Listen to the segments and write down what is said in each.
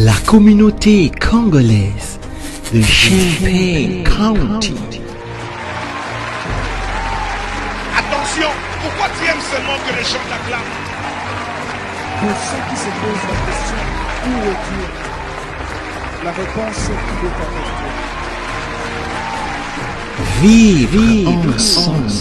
La communauté congolaise de Champaign County. Attention, pourquoi tu aimes seulement que les gens t'acclament? Pour ceux qui se posent la question, où est Dieu? La réponse est qu'il est avec Dieu. Vive ensemble.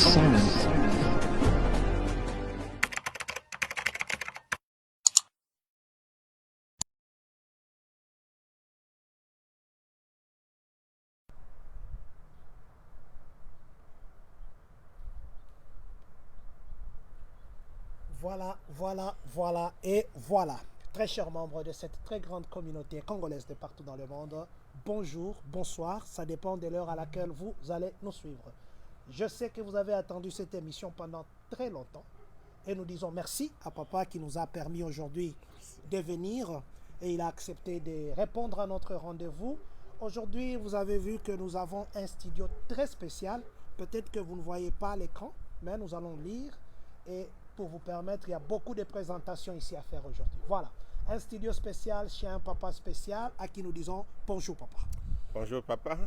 Voilà. Très chers membres de cette très grande communauté congolaise de partout dans le monde, bonjour, bonsoir, ça dépend de l'heure à laquelle vous allez nous suivre. Je sais que vous avez attendu cette émission pendant très longtemps et nous disons merci à papa qui nous a permis aujourd'hui de venir et il a accepté de répondre à notre rendez-vous. Aujourd'hui, vous avez vu que nous avons un studio très spécial. Peut-être que vous ne voyez pas l'écran, mais nous allons lire et pour vous permettre, il y a beaucoup de présentations ici à faire aujourd'hui. Voilà, un studio spécial chez un papa spécial à qui nous disons bonjour papa. Bonjour papa.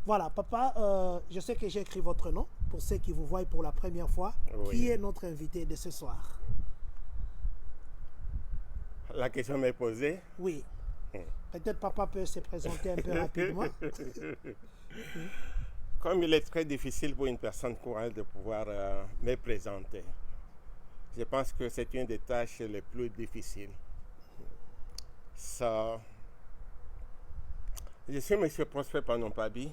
Voilà papa, je sais que j'ai écrit votre nom pour ceux qui vous voient pour la première fois. Oui. Qui est notre invité de ce soir? La question m'est posée. Oui. Peut-être papa peut se présenter un peu rapidement. Comme il est très difficile pour une personne courante de pouvoir me présenter, je pense que c'est une des tâches les plus difficiles. Je suis M. Prosper Panompabi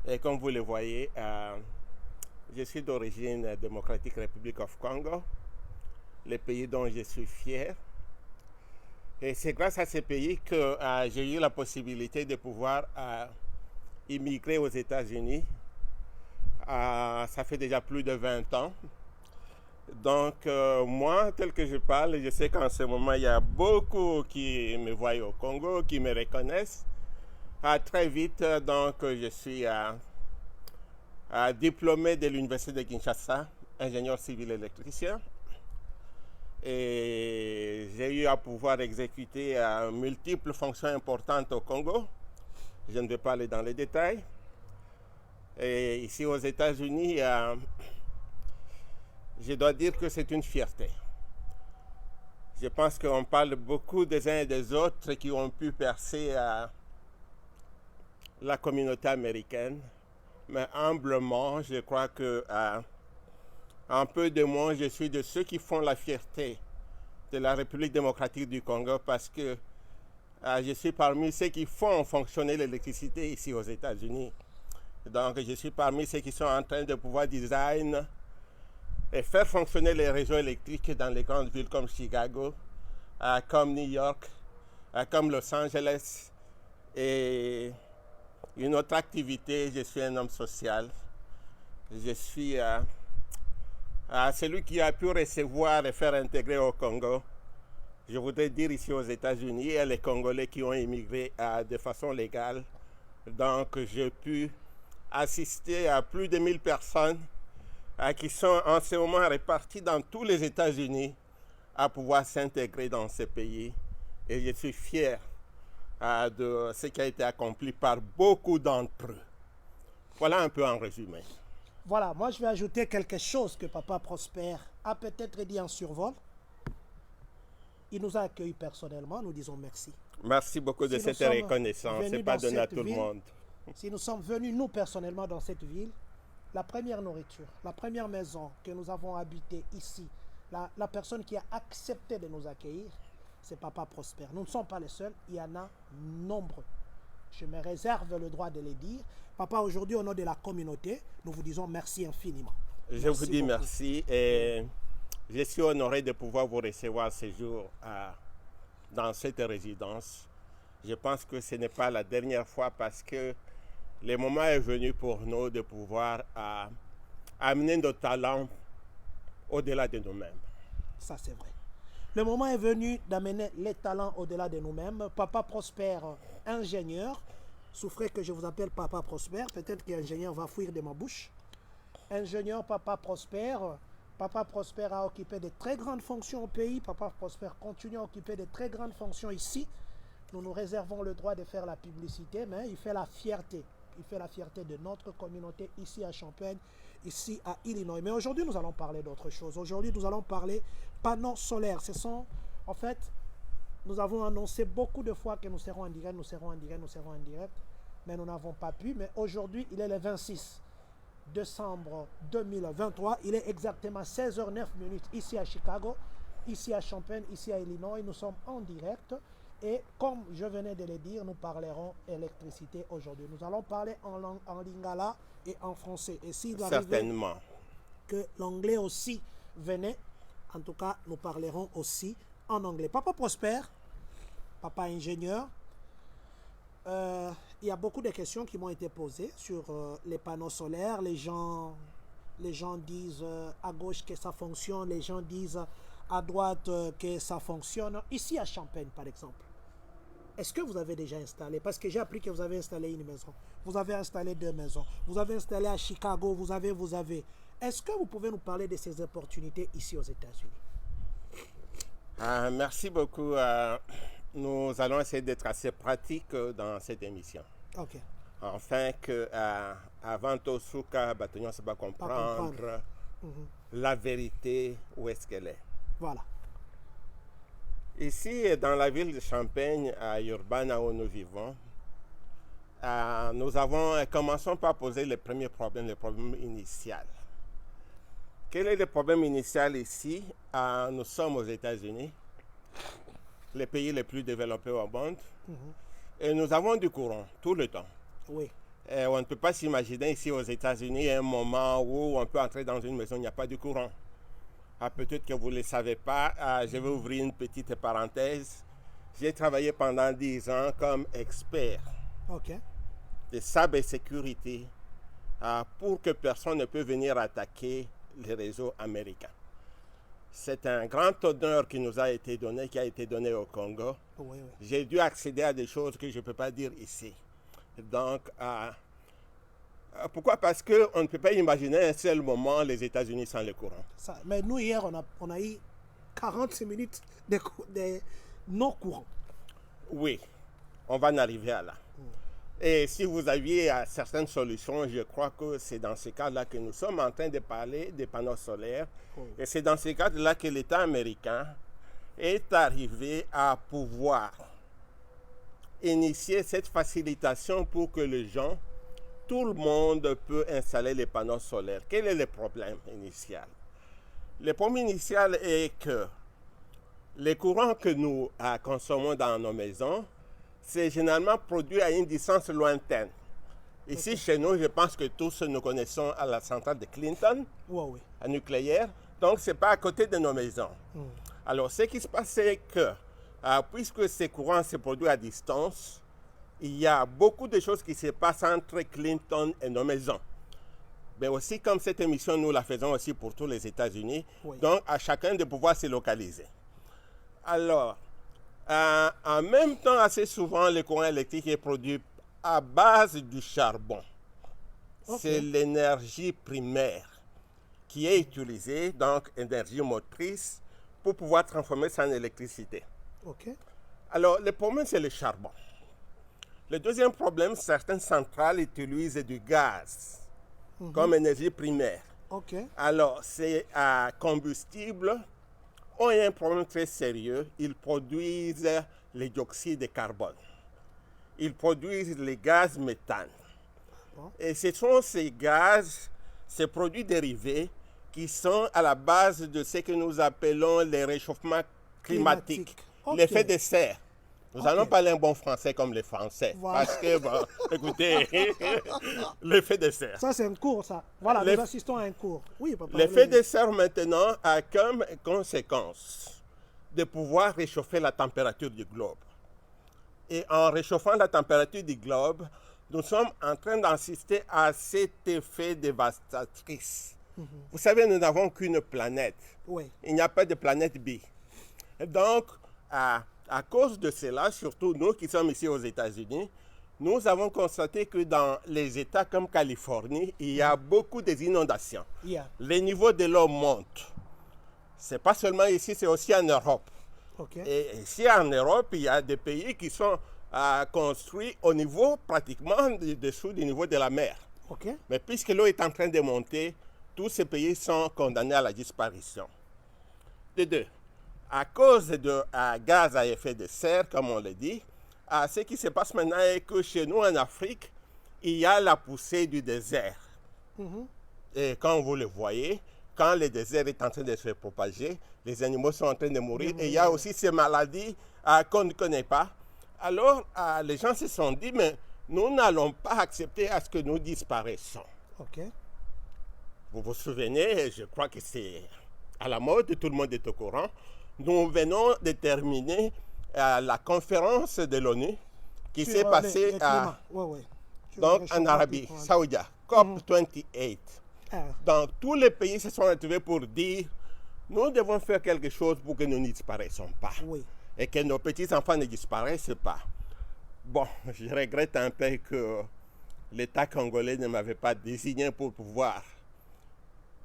et comme vous le voyez, je suis d'origine démocratique République of Congo, le pays dont je suis fier. Et c'est grâce à ce pays que j'ai eu la possibilité de pouvoir immigrer aux États-Unis. Ça fait déjà plus de 20 ans. Donc, moi, tel que je parle, je sais qu'en ce moment, il y a beaucoup qui me voient au Congo, qui me reconnaissent. Très vite, donc, je suis diplômé de l'Université de Kinshasa, ingénieur civil électricien. Et j'ai eu à pouvoir exécuter multiples fonctions importantes au Congo. Je ne vais pas aller dans les détails. Et ici aux États-Unis, je dois dire que c'est une fierté. Je pense qu'on parle beaucoup des uns et des autres qui ont pu percer la communauté américaine. Mais humblement, je crois que en peu de mots, je suis de ceux qui font la fierté de la République démocratique du Congo parce que je suis parmi ceux qui font fonctionner l'électricité ici aux États-Unis. Donc, je suis parmi ceux qui sont en train de pouvoir design et faire fonctionner les réseaux électriques dans les grandes villes comme Chicago, comme New York, comme Los Angeles. Et une autre activité, je suis un homme social. Je suis celui qui a pu recevoir et faire intégrer au Congo. Je voudrais dire ici aux États-Unis et les Congolais qui ont immigré de façon légale. Donc, j'ai pu assister à plus de 1000 personnes qui sont en ce moment répartis dans tous les États-Unis à pouvoir s'intégrer dans ce pays. Et je suis fier de ce qui a été accompli par beaucoup d'entre eux. Voilà un peu en résumé. Voilà, moi je vais ajouter quelque chose que Papa Prosper a peut-être dit en survol. Il nous a accueillis personnellement, nous disons merci. Merci beaucoup de cette reconnaissance, ce n'est pas donné à tout le monde. Si nous sommes venus, nous personnellement, dans cette ville, la première nourriture, la première maison que nous avons habitée ici, la personne qui a accepté de nous accueillir, c'est Papa Prosper. Nous ne sommes pas les seuls, il y en a nombreux. Je me réserve le droit de les dire. Papa, aujourd'hui, au nom de la communauté, nous vous disons merci infiniment. Je vous dis merci et je suis honoré de pouvoir vous recevoir ce jour dans cette résidence. Je pense que ce n'est pas la dernière fois parce que le moment est venu pour nous de pouvoir amener nos talents au-delà de nous-mêmes. Ça, c'est vrai. Le moment est venu d'amener les talents au-delà de nous-mêmes. Papa Prosper, ingénieur, souffrez que je vous appelle Papa Prosper. Peut-être qu'ingénieur va fuir de ma bouche. Ingénieur Papa Prosper. Papa Prosper a occupé de très grandes fonctions au pays. Papa Prosper continue à occuper de très grandes fonctions ici. nous nous réservons le droit de faire la publicité, mais il fait la fierté. Il fait la fierté de notre communauté ici à Champaign, ici à Illinois. Mais aujourd'hui, nous allons parler d'autre chose. Aujourd'hui, nous allons parler panneaux solaires. Ce sont, en fait, nous avons annoncé beaucoup de fois que nous serons en direct, mais nous n'avons pas pu. Mais aujourd'hui, il est le 26 décembre 2023. Il est exactement 16h09 ici à Chicago, ici à Champaign, ici à Illinois. Nous sommes en direct. Et comme je venais de le dire, nous parlerons électricité aujourd'hui. Nous allons parler en lingala et en français. Et s'il Certainement. Que l'anglais aussi venait, en tout cas, nous parlerons aussi en anglais. Papa Prosper, papa ingénieur, il y a beaucoup de questions qui m'ont été posées sur les panneaux solaires. Les gens disent à gauche que ça fonctionne, les gens disent à droite que ça fonctionne. Ici à Champaign, par exemple, est-ce que vous avez déjà installé? Parce que j'ai appris que vous avez installé une maison. Vous avez installé 2 maisons. Vous avez installé à Chicago. Vous avez. Est-ce que vous pouvez nous parler de ces opportunités ici aux États-Unis? Merci beaucoup. Nous allons essayer d'être assez pratiques dans cette émission. OK. Afin que, avant tout, Souka, Bâtonnion se va comprendre la vérité, où est-ce qu'elle est. Voilà. Ici, dans la ville de Champaign, à Urbana, où nous vivons, commençons par poser le premier problème, le problème initial. Quel est le problème initial ici? Nous sommes aux États-Unis, les pays les plus développés au monde, et nous avons du courant tout le temps. Oui. Et on ne peut pas s'imaginer ici aux États-Unis un moment où on peut entrer dans une maison, il n'y a pas de courant. Peut-être que vous ne le savez pas, je vais ouvrir une petite parenthèse. J'ai travaillé pendant 10 ans comme expert de cybersécurité pour que personne ne puisse venir attaquer les réseaux américains. C'est un grand honneur qui nous a été donné, qui a été donné au Congo. Oui. J'ai dû accéder à des choses que je ne peux pas dire ici. Donc, pourquoi? Parce qu'on ne peut pas imaginer un seul moment les États-Unis sans le courant. Mais nous, hier, on a eu 46 minutes de non-courant. Oui, on va en arriver à là. Et si vous aviez certaines solutions, je crois que c'est dans ce cas-là que nous sommes en train de parler des panneaux solaires. Et c'est dans ce cadre-là que l'État américain est arrivé à pouvoir initier cette facilitation pour que les gens, tout le monde peut installer les panneaux solaires. Quel est le problème initial? Le problème initial est que les courants que nous consommons dans nos maisons, c'est généralement produit à une distance lointaine. Ici, chez nous, je pense que tous nous connaissons à la centrale de Clinton, à nucléaire. Donc, ce n'est pas à côté de nos maisons. Alors, ce qui se passe, c'est que, puisque ces courants se produisent à distance, il y a beaucoup de choses qui se passent entre Clinton et nos maisons. Mais aussi, comme cette émission, nous la faisons aussi pour tous les États-Unis, donc à chacun de pouvoir se localiser. Alors, en même temps, assez souvent, le courant électrique est produit à base du charbon. C'est l'énergie primaire qui est utilisée, donc énergie motrice, pour pouvoir transformer ça en électricité. Alors, le problème, c'est le charbon. Le deuxième problème, certaines centrales utilisent du gaz comme énergie primaire. Alors, ces combustibles ont un problème très sérieux. Ils produisent le dioxyde de carbone. Ils produisent les gaz méthane. Et ce sont ces gaz, ces produits dérivés qui sont à la base de ce que nous appelons le réchauffement climatique. L'effet de serre. Nous allons parler un bon français comme les Français. Parce que, bon, écoutez, l'effet de serre. Ça, c'est un cours, ça. Voilà, nous assistons à un cours. Oui, papa. L'effet de serre, maintenant, a comme conséquence de pouvoir réchauffer la température du globe. Et en réchauffant la température du globe, nous sommes en train d'assister à cet effet dévastatrice. Vous savez, nous n'avons qu'une planète. Il n'y a pas de planète B. Et donc, à cause de cela, surtout nous qui sommes ici aux États-Unis, nous avons constaté que dans les États comme Californie, il y a beaucoup d'inondations. Les niveaux de l'eau montent. Ce n'est pas seulement ici, c'est aussi en Europe. Ok. Et ici en Europe, il y a des pays qui sont construits au niveau pratiquement dessous du niveau de la mer. Ok. Mais puisque l'eau est en train de monter, tous ces pays sont condamnés à la disparition. De deux, à cause de gaz à effet de serre, comme on le dit, ce qui se passe maintenant est que chez nous en Afrique, il y a la poussée du désert. Et quand vous le voyez, quand le désert est en train de se propager, les animaux sont en train de mourir. Et il y a aussi ces maladies qu'on ne connaît pas. Alors, les gens se sont dit, mais nous n'allons pas accepter à ce que nous disparaissons. Ok. Vous vous souvenez, je crois que c'est à la mode, tout le monde est au courant. Nous venons de terminer la conférence de l'ONU qui s'est passée donc en Arabie Saoudite, COP28. Donc tous les pays se sont retrouvés pour dire nous devons faire quelque chose pour que nous ne disparaissons pas et que nos petits-enfants ne disparaissent pas. Bon, je regrette un peu que l'État congolais ne m'avait pas désigné pour pouvoir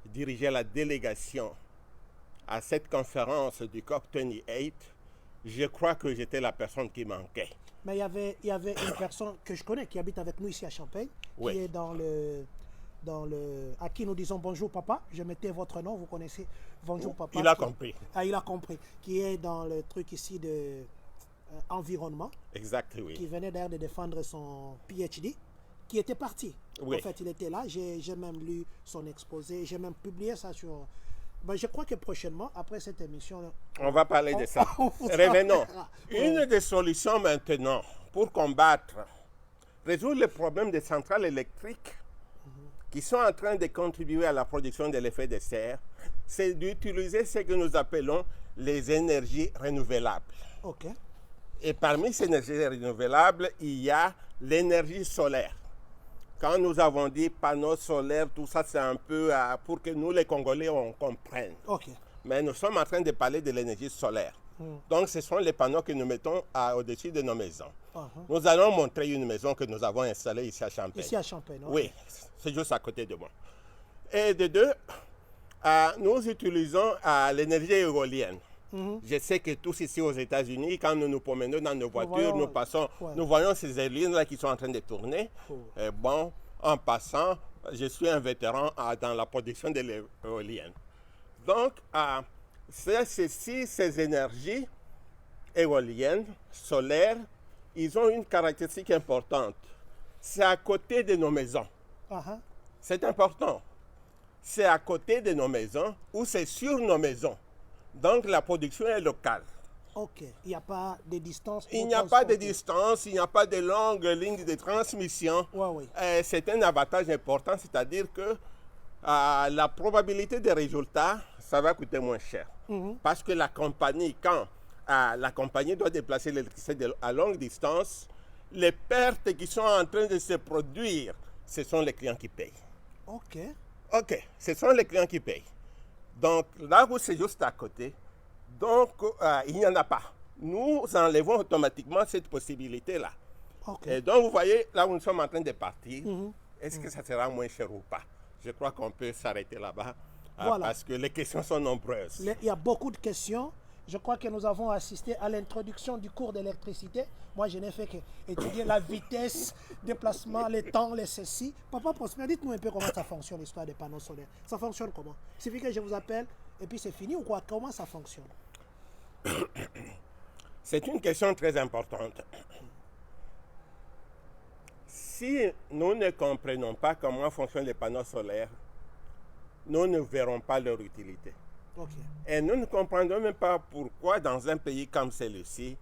diriger la délégation à cette conférence du COP28. Je crois que j'étais la personne qui manquait. Mais il y avait une personne que je connais qui habite avec nous ici à Champagne, qui est à qui nous disons bonjour papa. Je mettais votre nom, vous connaissez, bonjour papa. Il a compris. Il a compris. Qui est dans le truc ici de environnement. Exact, oui. Qui venait d'ailleurs de défendre son PhD, qui était parti. Oui. En fait, il était là. J'ai même lu son exposé. J'ai même publié ça sur... Ben, je crois que prochainement, après cette émission... On va parler de ça. Revenons. Une des solutions maintenant pour résoudre le problème des centrales électriques qui sont en train de contribuer à la production de l'effet de serre, c'est d'utiliser ce que nous appelons les énergies renouvelables. Ok. Et parmi ces énergies renouvelables, il y a l'énergie solaire. Quand nous avons dit panneaux solaires, tout ça, c'est un peu pour que nous, les Congolais, on comprenne. Ok. Mais nous sommes en train de parler de l'énergie solaire. Donc, ce sont les panneaux que nous mettons au-dessus de nos maisons. Nous allons montrer une maison que nous avons installée ici à Champagne. Ici à Champagne, non? Oui, c'est juste à côté de moi. Et de deux, nous utilisons l'énergie éolienne. Je sais que tous ici aux États-Unis, quand nous nous promenons dans nos voitures, nous voyons ces éoliennes-là qui sont en train de tourner. Et bon, en passant, je suis un vétéran dans la production de l'éolienne. Donc, ces énergies éoliennes, solaires, ils ont une caractéristique importante. C'est à côté de nos maisons. C'est important. C'est à côté de nos maisons ou c'est sur nos maisons. Donc, la production est locale. Ok. Il n'y a pas de distance. Il n'y a pas de distance, il n'y a pas de longue ligne de transmission. C'est un avantage important, c'est-à-dire que la probabilité des résultats, ça va coûter moins cher. Parce que la compagnie, quand la compagnie doit déplacer l'électricité à longue distance, les pertes qui sont en train de se produire, ce sont les clients qui payent. Ok. Ok, ce sont les clients qui payent. Donc, là où c'est juste à côté, donc il n'y en a pas. Nous enlevons automatiquement cette possibilité-là. Et donc, vous voyez, là où nous sommes en train de partir, est-ce que ça sera moins cher ou pas? Je crois qu'on peut s'arrêter là-bas parce que les questions sont nombreuses. Il y a beaucoup de questions. Je crois que nous avons assisté à l'introduction du cours d'électricité. Moi, je n'ai fait qu'étudier la vitesse, déplacement, les temps, les ceci. Papa Prosper, dites-nous un peu comment ça fonctionne, l'histoire des panneaux solaires. Ça fonctionne comment? Il suffit que je vous appelle et puis c'est fini ou quoi? Comment ça fonctionne? C'est une question très importante. Si nous ne comprenons pas comment fonctionnent les panneaux solaires, nous ne verrons pas leur utilité. Et nous ne comprendrons même pas pourquoi dans un pays comme celui-ci,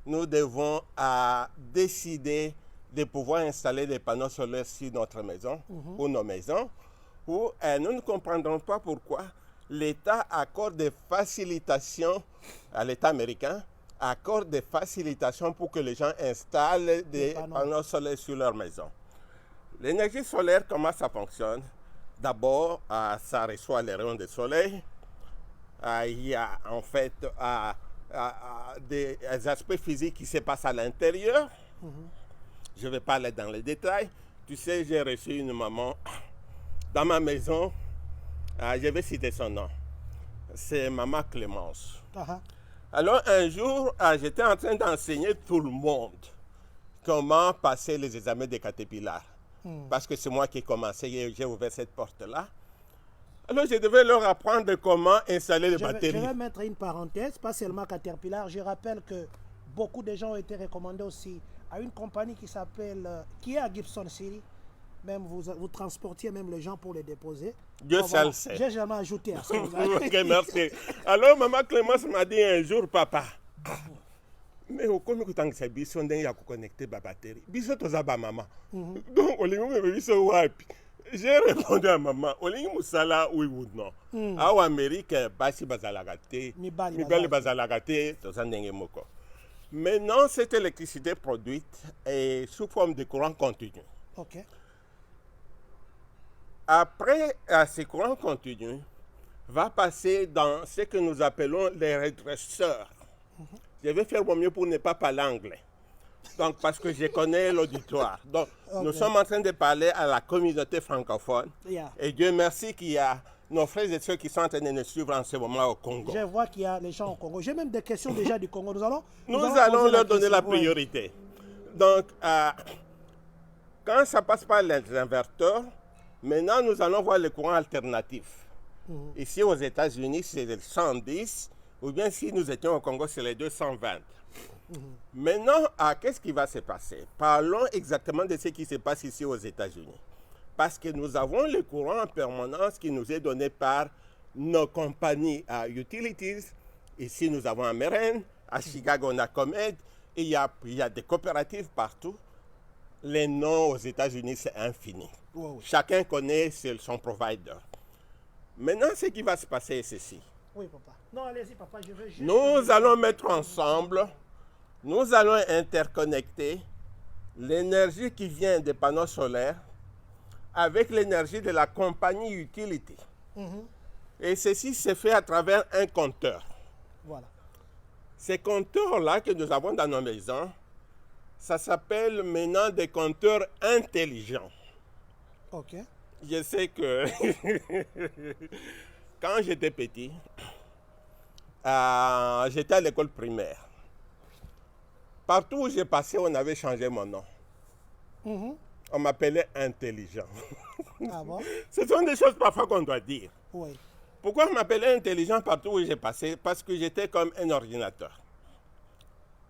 nous devons décider de pouvoir installer des panneaux solaires sur notre maison ou nos maisons, ou nous ne comprendrons pas pourquoi l'État accorde des facilitations à l'État américain, accorde des facilitations pour que les gens installent des panneaux solaires sur leur maison. L'énergie solaire, comment ça fonctionne? D'abord, ça reçoit les rayons du soleil. Il y a en fait des aspects physiques qui se passent à l'intérieur. Je ne vais pas aller dans les détails. Tu sais, j'ai reçu une maman dans ma maison. Je vais citer son nom. C'est Maman Clémence. Alors un jour, j'étais en train d'enseigner tout le monde comment passer les examens des Caterpillar. Parce que c'est moi qui ai commencé et j'ai ouvert cette porte-là. Alors je devais leur apprendre comment installer les batteries. Je vais mettre une parenthèse, pas seulement Caterpillar. Je rappelle que beaucoup de gens ont été recommandés aussi à une compagnie qui s'appelle, qui est à Gibson City. Même vous transportiez même les gens pour les déposer. Dieu seul sait. J'ai jamais ajouté à ça. Ok, merci. Alors maman Clémence m'a dit un jour, papa, mais au comme tu as biso ndenge ya connecter ba batterie. Biso toza ba maman. Donc olingo me biso wapi. J'ai répondu à maman, olingi musala oui ou non. Au Amérique basi bazalaka te, mibali bazalaka te, toza ndenge moko. Maintenant, cette électricité produite est sous forme de courant continu. Ok. Après, ce courant continu va passer dans ce que nous appelons les redresseurs. Je vais faire mon mieux pour ne pas parler anglais. Donc, parce que je connais l'auditoire. Donc, nous sommes en train de parler à la communauté francophone. Et Dieu merci qu'il y a nos frères et sœurs qui sont en train de nous suivre en ce moment au Congo. Je vois qu'il y a les gens au Congo. J'ai même des questions déjà du Congo. Nous allons leur donner la priorité. Donc, quand ça passe par les inverteurs, maintenant nous allons voir le courant alternatif. Ici aux États-Unis, c'est le 110, ou bien si nous étions au Congo, c'est les 220. Maintenant, qu'est-ce qui va se passer? Parlons exactement de ce qui se passe ici aux États-Unis. Parce que nous avons le courant en permanence qui nous est donné par nos compagnies utilities. Ici, nous avons Ameren, à Chicago, on a Comed, et il y a des coopératives partout. Les noms aux États-Unis, c'est infini. Chacun connaît son provider. Maintenant, ce qui va se passer est ceci. Oui, papa. Non, allez-y, papa, je veux juste... Nous allons mettre ensemble, nous allons interconnecter l'énergie qui vient des panneaux solaires avec l'énergie de la compagnie utility. Et ceci se fait à travers un compteur. Voilà. Ces compteurs-là que nous avons dans nos maisons, ça s'appelle maintenant des compteurs intelligents. Ok. Je sais que quand j'étais petit, j'étais à l'école primaire. Partout où j'ai passé, on avait changé mon nom. On m'appelait intelligent. Ah bon? Ce sont des choses parfois qu'on doit dire. Oui. Pourquoi on m'appelait intelligent partout où j'ai passé? Parce que j'étais comme un ordinateur.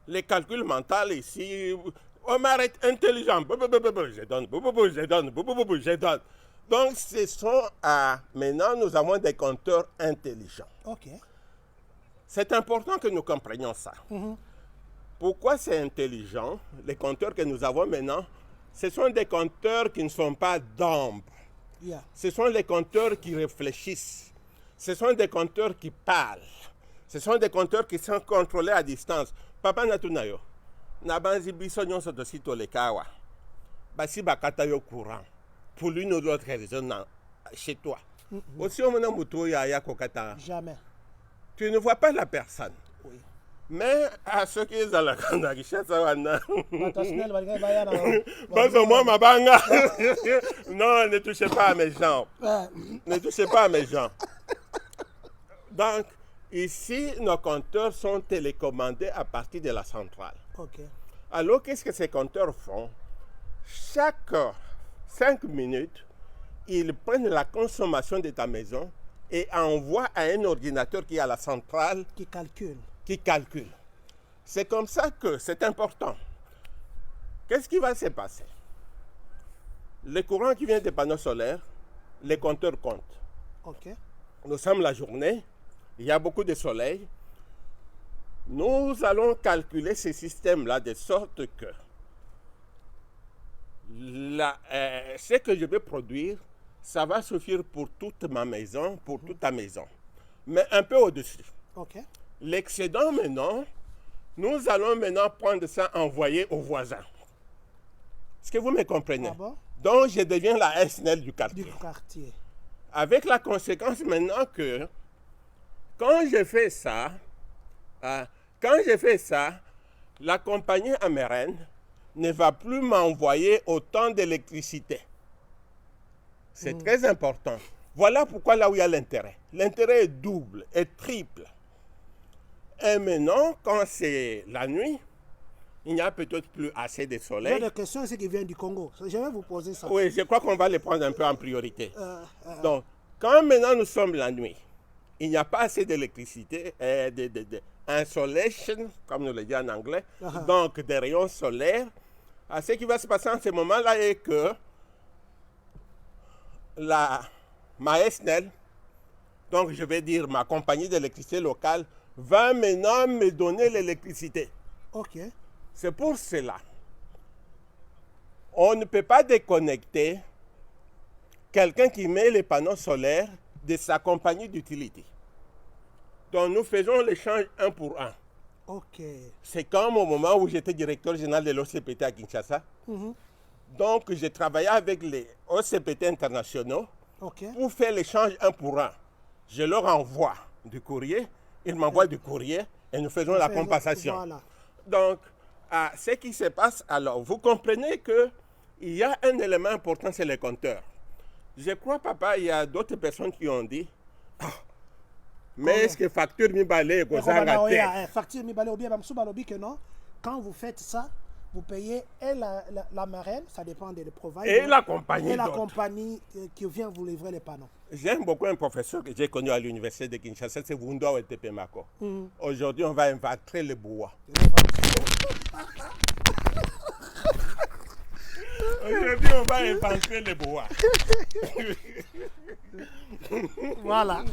Les calculs mentaux ici, on m'arrête intelligent. Je donne, je donne. Donc, ce sont, maintenant, nous avons des compteurs intelligents. Ok. C'est important que nous comprenions ça. Pourquoi c'est intelligent? Les compteurs que nous avons maintenant, ce sont des compteurs qui ne sont pas d'ombre. Ce sont les compteurs qui réfléchissent. Ce sont des compteurs qui parlent. Ce sont des compteurs qui sont contrôlés à distance. Papa Natunayo, Nabanzi Bisonyon Sotosito Lekawa, Basi Bakata yo courant, pour l'une ou l'autre raison chez toi. Aussi, on a moutou ya kokata. Jamais. Tu ne vois pas la personne. Oui. Mais à ceux qui sont à la richesse, non, ne touchez pas à mes gens. Ne touchez pas à mes gens. Donc, ici, nos compteurs sont télécommandés à partir de la centrale. Okay. Alors, qu'est-ce que ces compteurs font? Chaque 5 minutes, ils prennent la consommation de ta maison et envoient à un ordinateur qui est à la centrale. Qui calcule. C'est comme ça que c'est important. Qu'est-ce qui va se passer? Le courant qui vient des panneaux solaires, les compteurs comptent. Okay. Nous sommes la journée, il y a beaucoup de soleil. Nous allons calculer ce système-là de sorte que ce que je vais produire, ça va suffire pour toute ma maison, pour toute ta maison. Mais un peu au-dessus. Okay. L'excédent maintenant, nous allons maintenant prendre ça, envoyer aux voisins. Est-ce que vous me comprenez? Ah bon? Donc, je deviens la SNL du quartier. Avec la conséquence maintenant que, quand je fais ça, la compagnie américaine ne va plus m'envoyer autant d'électricité. C'est très important. Voilà pourquoi là où il y a l'intérêt. L'intérêt est double, est triple. Et maintenant, quand c'est la nuit, il n'y a peut-être plus assez de J'ai soleil. des questions ici qui viennent du Congo. Je vais vous poser ça. Oui, je crois qu'on va les prendre un peu en priorité. Donc, quand maintenant nous sommes la nuit, il n'y a pas assez d'électricité, insolation, comme nous le dit en anglais, donc des rayons solaires. Ce qui va se passer en ce moment-là est que ma SNEL, donc je vais dire ma compagnie d'électricité locale, va maintenant me donner l'électricité. Ok. C'est pour cela. On ne peut pas déconnecter quelqu'un qui met les panneaux solaires de sa compagnie d'utilité. Donc nous faisons l'échange un pour un. Ok. C'est comme au moment où j'étais directeur général de l'OCPT à Kinshasa. Donc j'ai travaillé avec les OCPT internationaux Ok. pour faire l'échange un pour un. Je leur envoie du courrier, ils m'envoient du courrier et nous faisons la compensation. Voilà. Donc, ce qui se passe, alors, vous comprenez qu'il y a un élément important, c'est les compteurs. Je crois, papa, il y a d'autres personnes qui ont dit, mais est-ce que facture mi balé Facture mi balé ou bien que non. Quand vous faites ça, vous payez et la marraine, ça dépend des providers. Et la compagnie. Et la compagnie qui vient vous livrer les panneaux. J'aime beaucoup un professeur que j'ai connu à l'université de Kinshasa, c'est Wundao Tepemako. Aujourd'hui, on va inventer le bois. Aujourd'hui, on va inventer le bois. Voilà.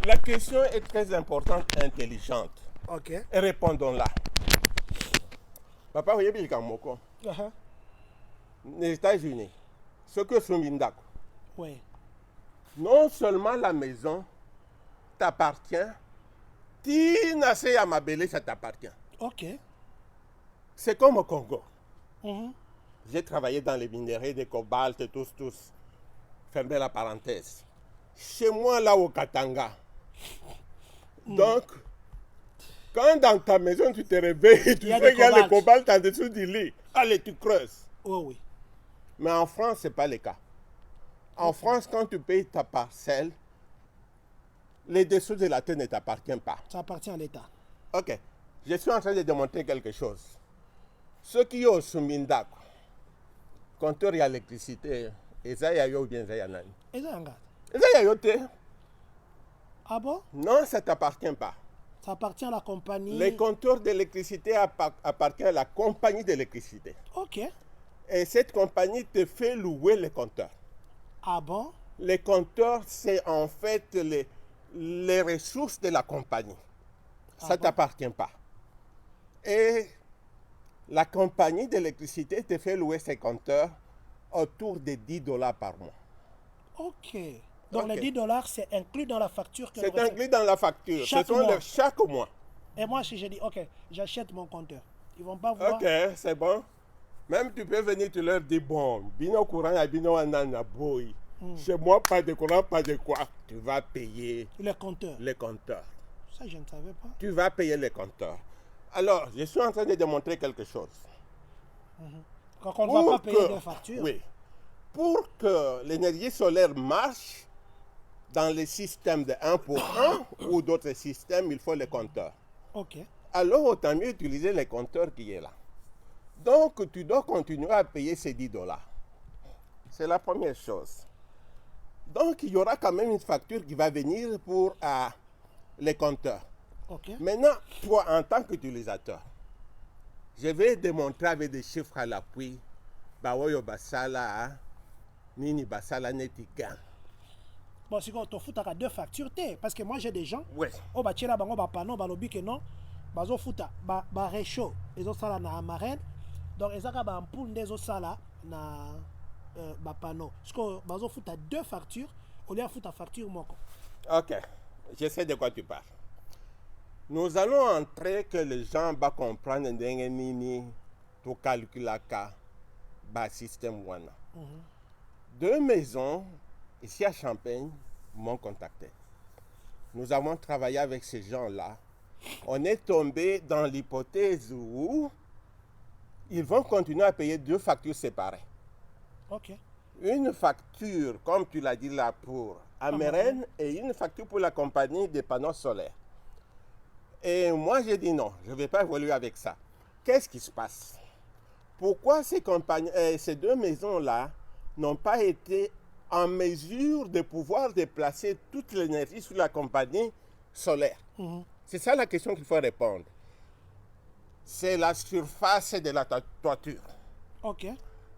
La question est très importante et intelligente. Ok. Et répondons-la. Papa, vous voyez bien Moko. Les États-Unis, ce que sont Mindako. Oui. Non seulement la maison t'appartient, Tina à ma belle, ça t'appartient. Ok. C'est comme au Congo. J'ai travaillé dans les minerais de cobalt, tous. Fermez la parenthèse. Chez moi, là au Katanga. Donc, quand dans ta maison tu te réveilles, tu sais qu'il y a le cobalt en dessous du lit. Allez, tu creuses. Oui. Mais en France, ce n'est pas le cas. En France, quand tu payes ta parcelle, les dessous de la terre ne t'appartiennent pas. Ça appartient à l'État. Ok. Je suis en train de démontrer quelque chose. Ceux qui ont Sumindak, compteur et électricité, ils ont bien Ah bon? Non, ça ne t'appartient pas. Ça appartient à la compagnie. Les compteurs d'électricité appartiennent à la compagnie d'électricité. Ok. Et cette compagnie te fait louer les compteurs. Ah bon? Les compteurs, c'est en fait les ressources de la compagnie. Ça ne t'appartient pas. Et la compagnie d'électricité te fait louer ses compteurs autour de $10 par mois. Ok. Donc les $10, c'est inclus dans la facture que c'est inclus dans la facture. Chaque Ce sont mois. chaque mois. Et moi, si je dis, ok, j'achète mon compteur, ils vont pas voir. Ok, c'est bon. Même tu peux venir, tu leur dis, bon, bino courant, bino anana, boy. Chez moi, pas de courant, pas de quoi. Tu vas payer Les compteurs. les compteurs. Ça, je ne savais pas. Tu vas payer les compteurs. Alors, je suis en train de démontrer quelque chose. Quand on ne va pas payer des factures. Oui. Pour que l'énergie solaire marche dans les systèmes de 1 pour 1 ou d'autres systèmes, il faut les compteurs. Ok. Alors, autant mieux utiliser les compteurs qui est là. Donc, tu dois continuer à payer ces $10. C'est la première chose. Donc, il y aura quand même une facture qui va venir pour les compteurs. Ok. Maintenant, toi, en tant qu'utilisateur, je vais démontrer avec des chiffres à l'appui, Bawoyo Basala, Nini Basala Netigan. Bon, si on fout à deux factures, parce que moi j'ai des gens, Oui. oh bah tiens là, bah panneau, bah lobby que non, bah zo fouta, bah réchaud, les autres ça là na marraine, donc ils ont bah ampoule des autres ça là na bah panneau. Parce que bah zo fouta deux factures, au lieu de foutre facture moi. Ok, je sais de quoi tu parles. Nous allons entrer que les gens vont comprendre nini to calculaka ba système wana. Deux maisons ici à Champagne m'ont contacté. Nous avons travaillé avec ces gens-là. On est tombé dans l'hypothèse où ils vont continuer à payer deux factures séparées. Ok. Une facture, comme tu l'as dit là, pour Ameren et une facture pour la compagnie des panneaux solaires. Et moi, j'ai dit non, je ne vais pas évoluer avec ça. Qu'est-ce qui se passe? Pourquoi ces deux maisons-là n'ont pas été en mesure de pouvoir déplacer toute l'énergie sur la compagnie solaire? C'est ça la question qu'il faut répondre. C'est la surface de la toiture. Ok.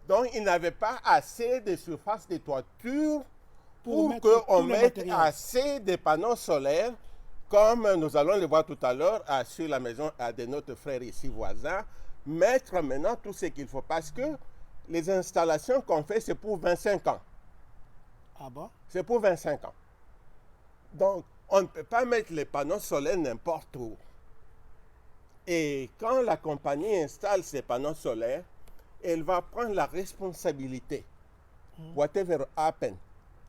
Donc, ils n'avaient pas assez de surface de toiture pour mettre qu'on tout le mette matériel. assez de panneaux solaires, comme nous allons le voir tout à l'heure sur la maison de notre frère ici voisin, mettre maintenant tout ce qu'il faut. Parce que les installations qu'on fait, c'est pour 25 ans. Ah bon? C'est pour 25 ans. Donc, on ne peut pas mettre les panneaux solaires n'importe où. Et quand la compagnie installe ces panneaux solaires, elle va prendre la responsabilité. Whatever happen.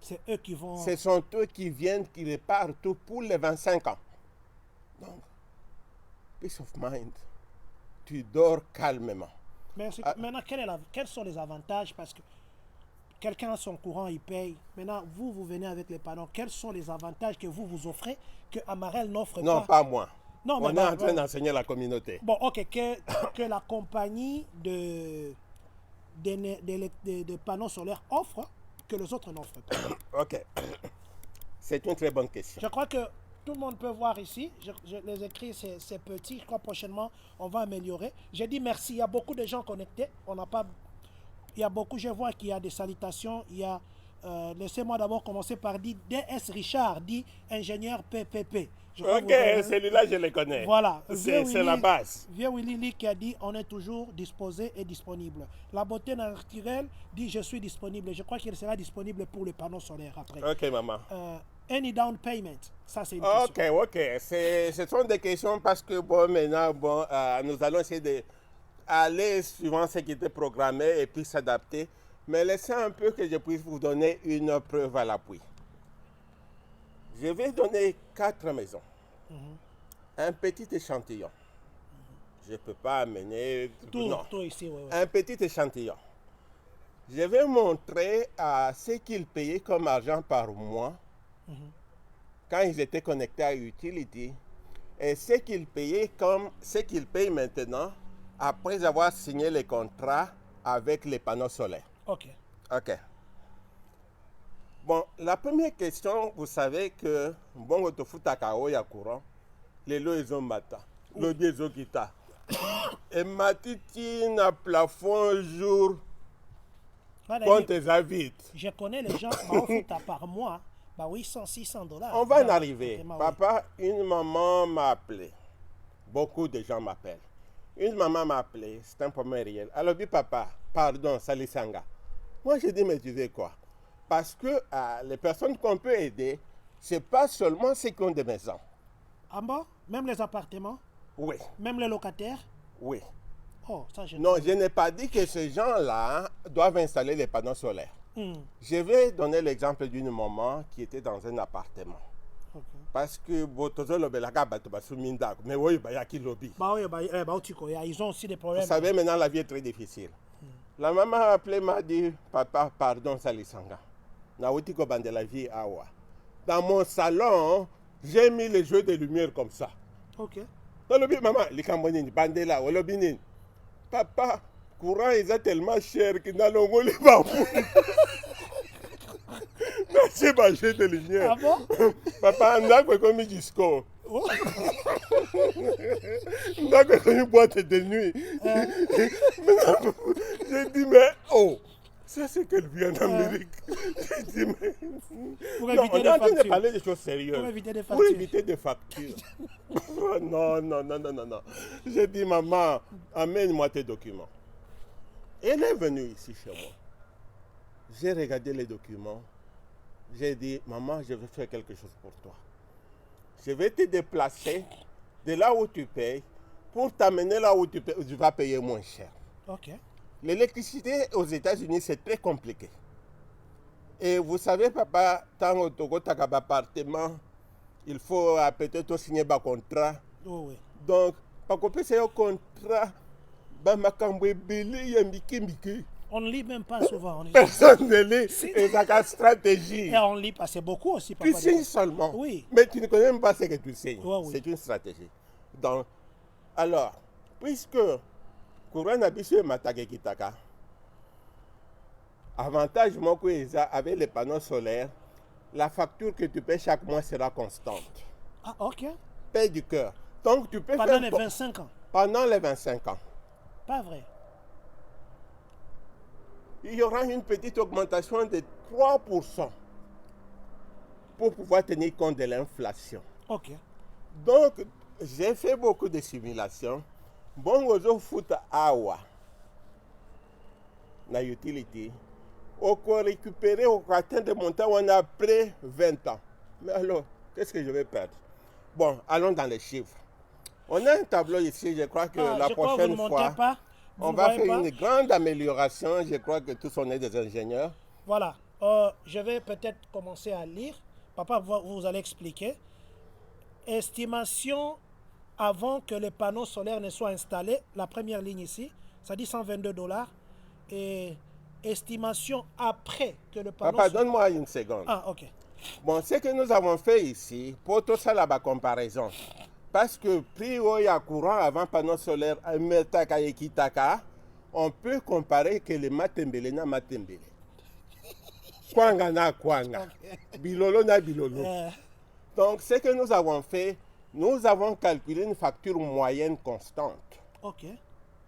C'est eux qui vont... Ce sont eux qui viennent, qui réparent tout pour les 25 ans. Donc, peace of mind. Tu dors calmement. Mais maintenant, quels sont les avantages? Parce que quelqu'un a son courant, il paye. Maintenant, vous venez avec les panneaux. Quels sont les avantages que vous offrez que Amarel n'offre pas? Non, pas moi. Non, on est en train d'enseigner la communauté. Bon, ok, que la compagnie de panneaux solaires offre, que les autres n'offrent pas. Ok. C'est une très bonne question. Je crois que tout le monde peut voir ici. Je les écris, c'est petit. Je crois prochainement, on va améliorer. J'ai dit merci. Il y a beaucoup de gens connectés. On n'a pas... Il y a beaucoup, je vois qu'il y a des salutations. Il y a... laissez-moi d'abord commencer par dire DS Richard, dit ingénieur PPP. Ok, celui-là, je le connais. Voilà. C'est la base. Vieux Willy Lee qui a dit on est toujours disposé et disponible. La beauté naturelle dit je suis disponible. Je crois qu'il sera disponible pour le panneau solaire après. Ok, maman. Any down payment? Ça, c'est une question. Ok. Ce sont des questions parce que, bon, maintenant, nous allons essayer d'aller suivant ce qui était programmé et puis s'adapter. Mais laissez un peu que je puisse vous donner une preuve à l'appui. Je vais donner 4 maisons. Un petit échantillon. Je ne peux pas amener... Tout ici, oui. Un petit échantillon. Je vais montrer ce qu'ils payaient comme argent par mois quand ils étaient connectés à Utility et ce qu'ils payaient comme ce qu'ils payent maintenant après avoir signé les contrats avec les panneaux solaires. Ok. Bon, la première question, vous savez que bon autofuta kaoya courant, les lois ils ont mata, le biais ils ont quitté. Et matiti na plafond jour quand tes invites. Je connais les gens par mois, bah oui, 100-600 $. On va en arriver. Papa, une maman m'a appelé. Beaucoup de gens m'appellent. Une maman m'a appelé, c'est un problème réel. Alors, dit papa, pardon, Salisanga. Moi, je dis, mais tu veux quoi? Parce que les personnes qu'on peut aider, ce n'est pas seulement ceux qui ont des maisons. En bas? Même les appartements? Oui. Même les locataires? Oui. Oh, ça, non, je n'ai pas dit que ces gens-là doivent installer les panneaux solaires. Je vais donner l'exemple d'une maman qui était dans un appartement. Parce que mais oui, il y a qui lobby. Ils ont aussi des problèmes. Vous savez, maintenant, la vie est très difficile. La maman m'a appelé, m'a dit, papa, pardon, Salisanga. Dans mon salon, j'ai mis les jeux de lumière comme ça. Ok. Dans le maman, les Cambodgiens, bandela, papa, courant est tellement cher qu'il n'a pas. C'est pas jeu de lumière. Ah bon? Papa, on a comme un disco. On a comme une boîte de nuit. J'ai dit, mais oh, ça c'est qu'elle vient d'Amérique. J'ai dit, mais. Pour non, éviter on est en train de parler de choses sérieuses. Pour éviter des Pour factures. éviter des factures. Non. J'ai dit, maman, amène-moi tes documents. Elle est venue ici chez moi. J'ai regardé les documents. J'ai dit, maman, je vais faire quelque chose pour toi. Je vais te déplacer de là où tu payes pour t'amener là où tu vas payer moins cher. Ok. L'électricité aux États-Unis, c'est très compliqué. Et vous savez, papa, tant au Togo, tu as un appartement, il faut peut-être signer un contrat. Oh, oui. Donc, pas qu'on peut signer un contrat, On ne lit même pas souvent. personne ne lit, et ça a une stratégie. Et on lit pas, c'est beaucoup aussi. Tu Papa. signes seulement, Oui. mais tu ne connais même pas ce que tu signes. Ouais, oui. C'est une stratégie. dans... Alors, puisque courant nabiso et matake kitaka, avantage moko avec les panneaux solaires, la facture que tu paies chaque mois sera constante. Ah, ok. Paye du cœur. Donc tu peux Pendant faire les 25 ans. pendant les 25 ans. Pas vrai. Il y aura une petite augmentation de 3% pour pouvoir tenir compte de l'inflation. Ok. Donc, j'ai fait beaucoup de simulations. Bon, ozo foot awa na utility. On peut récupérer, on peut atteindre des montants on a après 20 ans. Mais alors, qu'est-ce que je vais perdre? Bon, allons dans les chiffres. On a un tableau ici, je crois que la prochaine fois, on va faire une grande amélioration. Je crois que tous on est des ingénieurs. Voilà. Je vais peut-être commencer à lire. Papa, vous allez expliquer. Estimation avant que les panneaux solaires ne soient installés. La première ligne ici, ça dit $122. Et estimation après que le panneau... Papa, donne-moi une seconde. Ah, ok. Bon, ce que nous avons fait ici, pour tout ça, la comparaison. Parce que prix à courant avant panneau solaire, on peut comparer que le matembele na matembele. Kwanga na kwanga. Bilolo na bilolo. Donc, ce que nous avons fait, nous avons calculé une facture moyenne constante. Ok.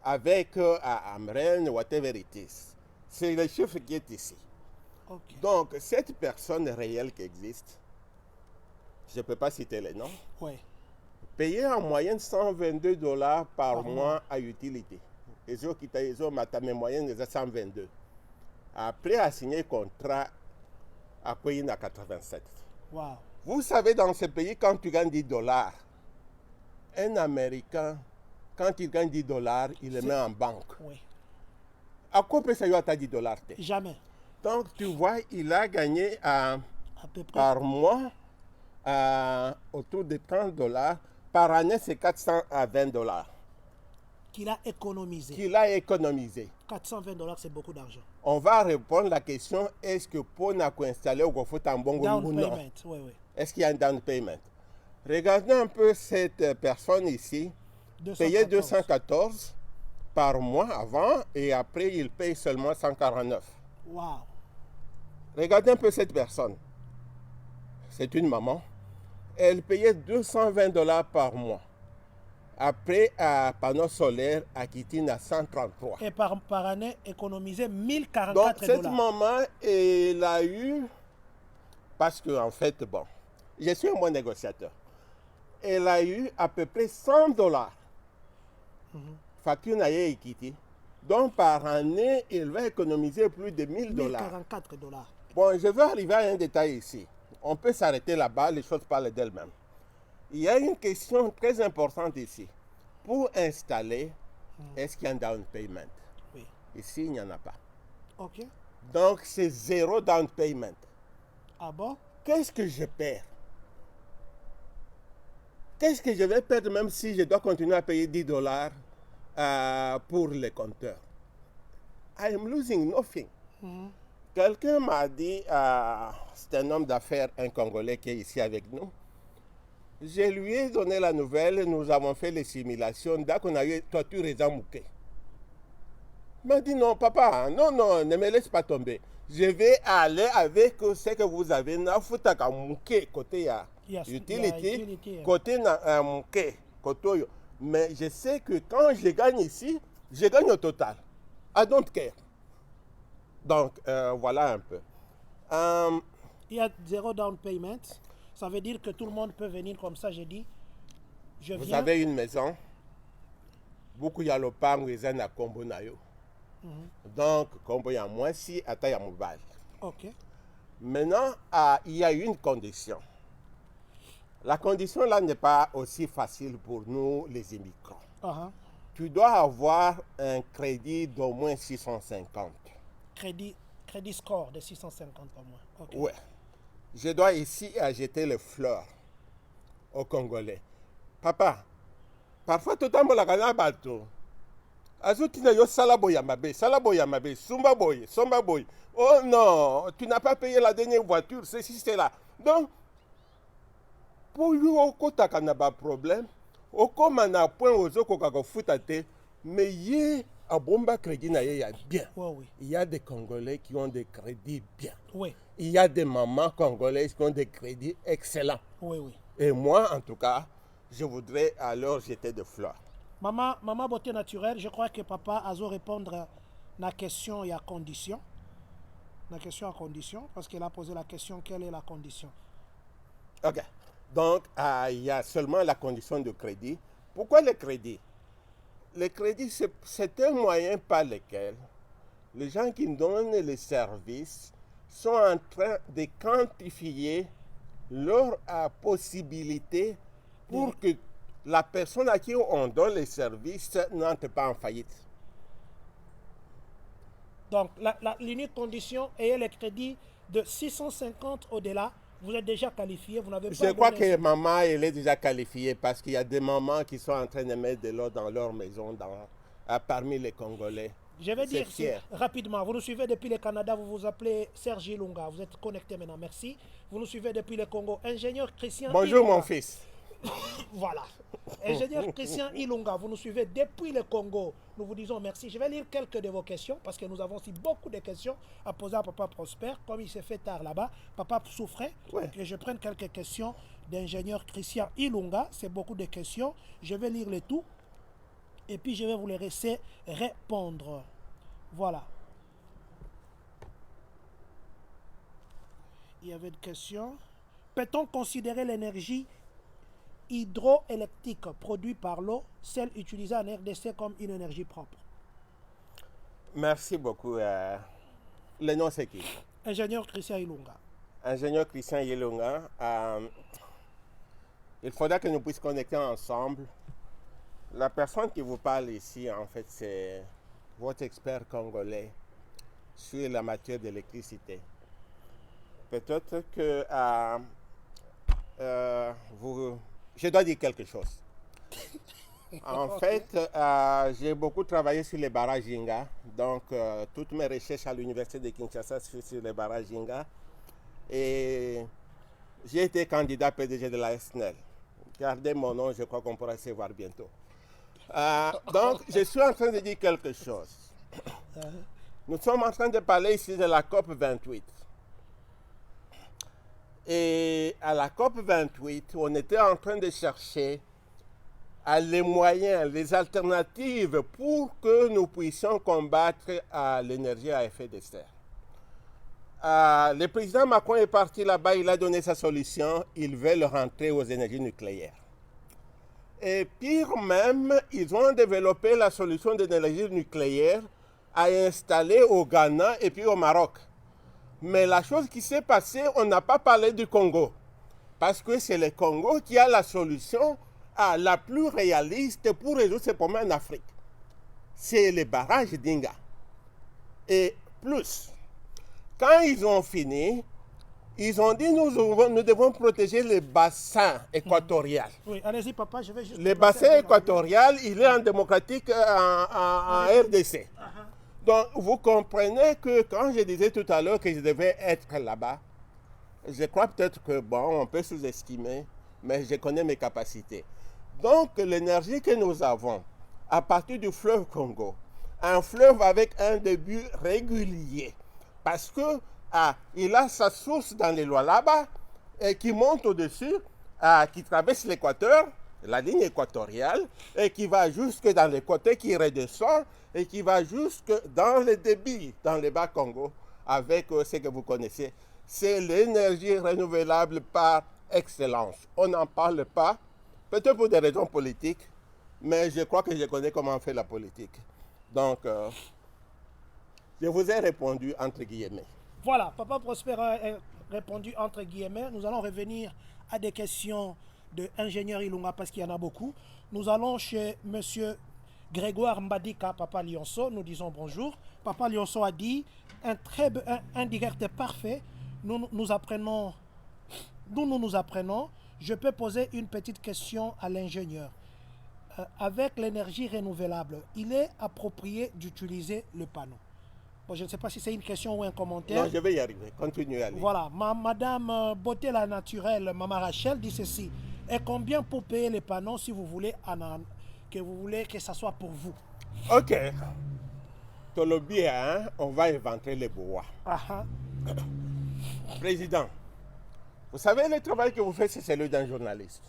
Avec Amren, whatever it is. C'est le chiffre qui est ici. Okay. Donc, cette personne réelle qui existe, je ne peux pas citer les noms, oui. Payer en moyenne $122 par mois à utilité. Et ceux qui ont ma moyenne est 122. Après, à signer contrat à payer à 87. Wow. Vous savez, dans ce pays, quand tu gagnes $10, un Américain, quand il gagne $10, il le met en banque. Oui. À quoi peut ça y être $10? Jamais. Donc, tu vois, il a gagné à peu près par mois autour de $30. Par année, c'est $420. Qu'il a économisé. Qu'il a économisé. $420, c'est beaucoup d'argent. On va répondre à la question, est-ce que pour installer au faut un bon down payment, oui, oui. Est-ce qu'il y a un down payment? Regardez un peu cette personne ici. 214. Payait 214 par mois avant et après il paye seulement 149. Wow. Regardez un peu cette personne. C'est une maman. Elle payait $220 par mois. Après, à panneau solaire, à Kitine à 133. Et par année, économiser $1044. Donc, cette maman, elle a eu, parce que en fait, bon, je suis un bon négociateur. Elle a eu à peu près $100. Facture n'a équité. Donc, par année, elle va économiser plus de $1000. $1044. Bon, je veux arriver à un détail ici. On peut s'arrêter là-bas, les choses parlent d'elles-mêmes. Il y a une question très importante ici. Pour installer, est-ce qu'il y a un down payment? Oui. Ici, il n'y en a pas. Ok. Donc, c'est zéro down payment. Ah bon? Qu'est-ce que je perds? Qu'est-ce que je vais perdre même si je dois continuer à payer $10 pour les compteurs? I am losing nothing. Quelqu'un m'a dit, c'est un homme d'affaires, un Congolais qui est ici avec nous. Je lui ai donné la nouvelle, nous avons fait les simulations, dès qu'on a eu toiture et zamouké. Il m'a dit non, papa, non, ne me laisse pas tomber. Je vais aller avec ce que vous avez. Nafutaka mouké côté utility, côté mouké côté. Mais je sais que quand je gagne ici, je gagne au total. I don't care. Donc, voilà un peu. Il y a zéro down payment. Ça veut dire que tout le monde peut venir comme ça, j'ai dit. Je viens. Vous avez une maison. Beaucoup y a le pan, ils ont un combo nayo. Donc, combo y a moins si, à taille à mobile. Ok. Maintenant, il y a une condition. La condition là n'est pas aussi facile pour nous, les immigrants. Tu dois avoir un crédit d'au moins 650. Crédit score de 650 par mois. Okay. Ouais. Je dois ici acheter les fleurs aux Congolais. Papa, parfois tout le temps, la gana bateau. Azutina yo salaboya mabe, sumba boy. Oh non, tu n'as pas payé la dernière voiture, c'est là. Donc, pour you, au kota kanaba problème, okoma na point ozokoka kofuta te, mais ye abomba crédit na ye ya bien. Oui. Il y a des Congolais qui ont des crédits bien. Oui. Il y a des mamans congolaises qui ont des crédits excellents. Oui. Et moi, en tout cas, je voudrais alors jeter des fleurs. Maman beauté naturelle, je crois que papa a dû répondre à la question et à condition. La question à condition, parce qu'elle a posé la question, quelle est la condition? Ok. Donc, il y a seulement la condition de crédit. Pourquoi le crédit? Le crédit, c'est un moyen par lequel les gens qui donnent les services sont en train de quantifier leur possibilité pour que la personne à qui on donne les services n'entre pas en faillite. Donc, l'unique condition est le crédit de 650 au-delà. Vous êtes déjà qualifié, vous n'avez pas... Je crois que maman, elle est déjà qualifiée parce qu'il y a des mamans qui sont en train de mettre de l'eau dans leur maison parmi les Congolais. Je vais dire rapidement, vous nous suivez depuis le Canada, vous vous appelez Serge Ilunga, vous êtes connecté maintenant, merci. Vous nous suivez depuis le Congo, ingénieur Christian Bonjour Ilunga. Mon fils. Voilà. Ingénieur Christian Ilunga, vous nous suivez depuis le Congo. Nous vous disons merci. Je vais lire quelques de vos questions parce que nous avons aussi beaucoup de questions à poser à Papa Prosper. Comme il s'est fait tard là-bas, Papa souffrait que je prenne quelques questions d'ingénieur Christian Ilunga. C'est beaucoup de questions. Je vais lire les tout et puis je vais vous les laisser répondre. Voilà. Il y avait une question. Peut-on considérer l'énergie hydroélectrique produite par l'eau, celle utilisée en RDC, comme une énergie propre? Merci beaucoup. Le nom c'est qui? Ingénieur Christian Ilunga. Ingénieur Christian Ilunga. Il faudra que nous puissions connecter ensemble. La personne qui vous parle ici, en fait, c'est votre expert congolais sur la matière d'électricité. Peut-être que je dois dire quelque chose. En fait, j'ai beaucoup travaillé sur les barrages Jinga. Donc, toutes mes recherches à l'université de Kinshasa sur les barrages Jinga. Et j'ai été candidat PDG de la SNEL. Gardez mon nom, je crois qu'on pourra se voir bientôt. Donc, je suis en train de dire quelque chose. Nous sommes en train de parler ici de la COP 28. Et à la COP 28, on était en train de chercher les moyens, les alternatives pour que nous puissions combattre l'énergie à effet de serre. Le président Macron est parti là-bas, il a donné sa solution, ils veulent rentrer aux énergies nucléaires. Et pire même, ils ont développé la solution d'énergie nucléaire à installer au Ghana et puis au Maroc. Mais la chose qui s'est passée, on n'a pas parlé du Congo. Parce que c'est le Congo qui a la solution la plus réaliste pour résoudre ces problèmes en Afrique. C'est les barrages d'Inga. Et plus, quand ils ont fini, ils ont dit nous devons protéger les bassins équatoriaux. Oui, allez-y papa, je vais juste... Le bassin équatorial, il est en démocratique en RDC. Donc, vous comprenez que quand je disais tout à l'heure que je devais être là-bas, je crois peut-être que, bon, on peut sous-estimer, mais je connais mes capacités. Donc, l'énergie que nous avons à partir du fleuve Congo, un fleuve avec un début régulier, parce que il a sa source dans les Lualaba et qui monte au-dessus, qui traverse l'équateur, la ligne équatoriale, et qui va jusque dans les côtés, qui redescend, et qui va jusque dans le débit, dans le bas Congo, avec ce que vous connaissez. C'est l'énergie renouvelable par excellence. On n'en parle pas, peut-être pour des raisons politiques, mais je crois que je connais comment on fait la politique. Donc, je vous ai répondu entre guillemets. Voilà, Papa Prosper a répondu entre guillemets. Nous allons revenir à des questions de ingénieur Ilunga parce qu'il y en a beaucoup. Nous allons chez monsieur Grégoire Mbadika, Papa Lionceau. Nous disons bonjour. Papa Lionceau a dit un direct parfait. Nous apprenons. Je peux poser une petite question à l'ingénieur. Avec l'énergie renouvelable, il est approprié d'utiliser le panneau. Bon, je ne sais pas si c'est une question ou un commentaire. Non, je vais y arriver. Continuez à aller. Voilà. Madame Beauté la naturelle, Maman Rachel, dit ceci. Et combien pour payer les panneaux si vous voulez, que vous voulez que ça soit pour vous? Ok. Tolobi, hein, on va inventer les bois. Ah, Président, vous savez, le travail que vous faites, c'est celui d'un journaliste.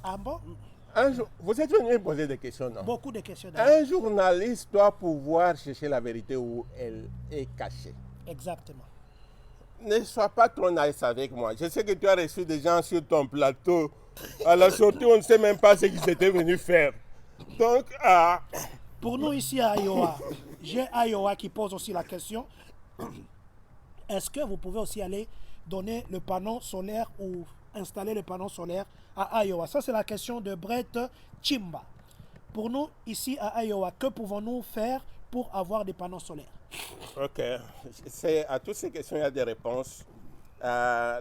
ah bon? Vous êtes venu me poser des questions, non? Beaucoup de questions. Un journaliste doit pouvoir chercher la vérité où elle est cachée. Exactement. Ne sois pas trop nice avec moi. Je sais que tu as reçu des gens sur ton plateau. À la sortie, on ne sait même pas ce qu'ils étaient venus faire. Donc, Pour nous ici à Iowa, j'ai Iowa qui pose aussi la question. Est-ce que vous pouvez aussi aller donner le panneau solaire ou installer le panneau solaire à Iowa? Ça, c'est la question de Brett Chimba. Pour nous ici à Iowa, que pouvons-nous faire pour avoir des panneaux solaires? ok. À toutes ces questions, il y a des réponses.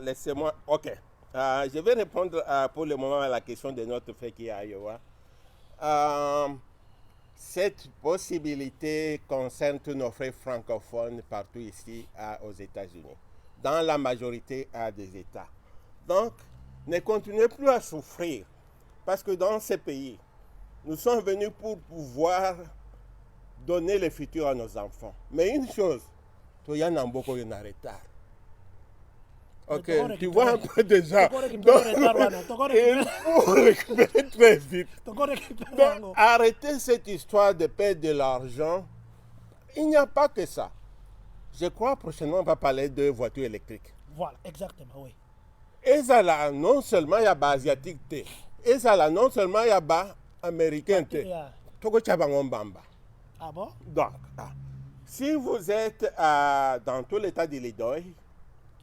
Laissez-moi. Ok. Je vais répondre pour le moment à la question de notre frère qui est à Iowa. Cette possibilité concerne tous nos frères francophones partout ici aux États-Unis, dans la majorité des États. Donc, ne continuez plus à souffrir, parce que dans ces pays, nous sommes venus pour pouvoir donner le futur à nos enfants. Mais une chose, tu y en as beaucoup en retard. Ok, tu vois un peu déjà. Il faut récupérer très vite. Donc, arrêtez cette histoire de perdre de l'argent. Il n'y a pas que ça. Je crois prochainement on va parler de voitures électriques. Voilà, exactement, oui. Et ça là, non seulement il y a des asiatiques, et ça là, non seulement il y a des américains. Ah bon? Donc, si vous êtes dans tout l'état d'Illinois,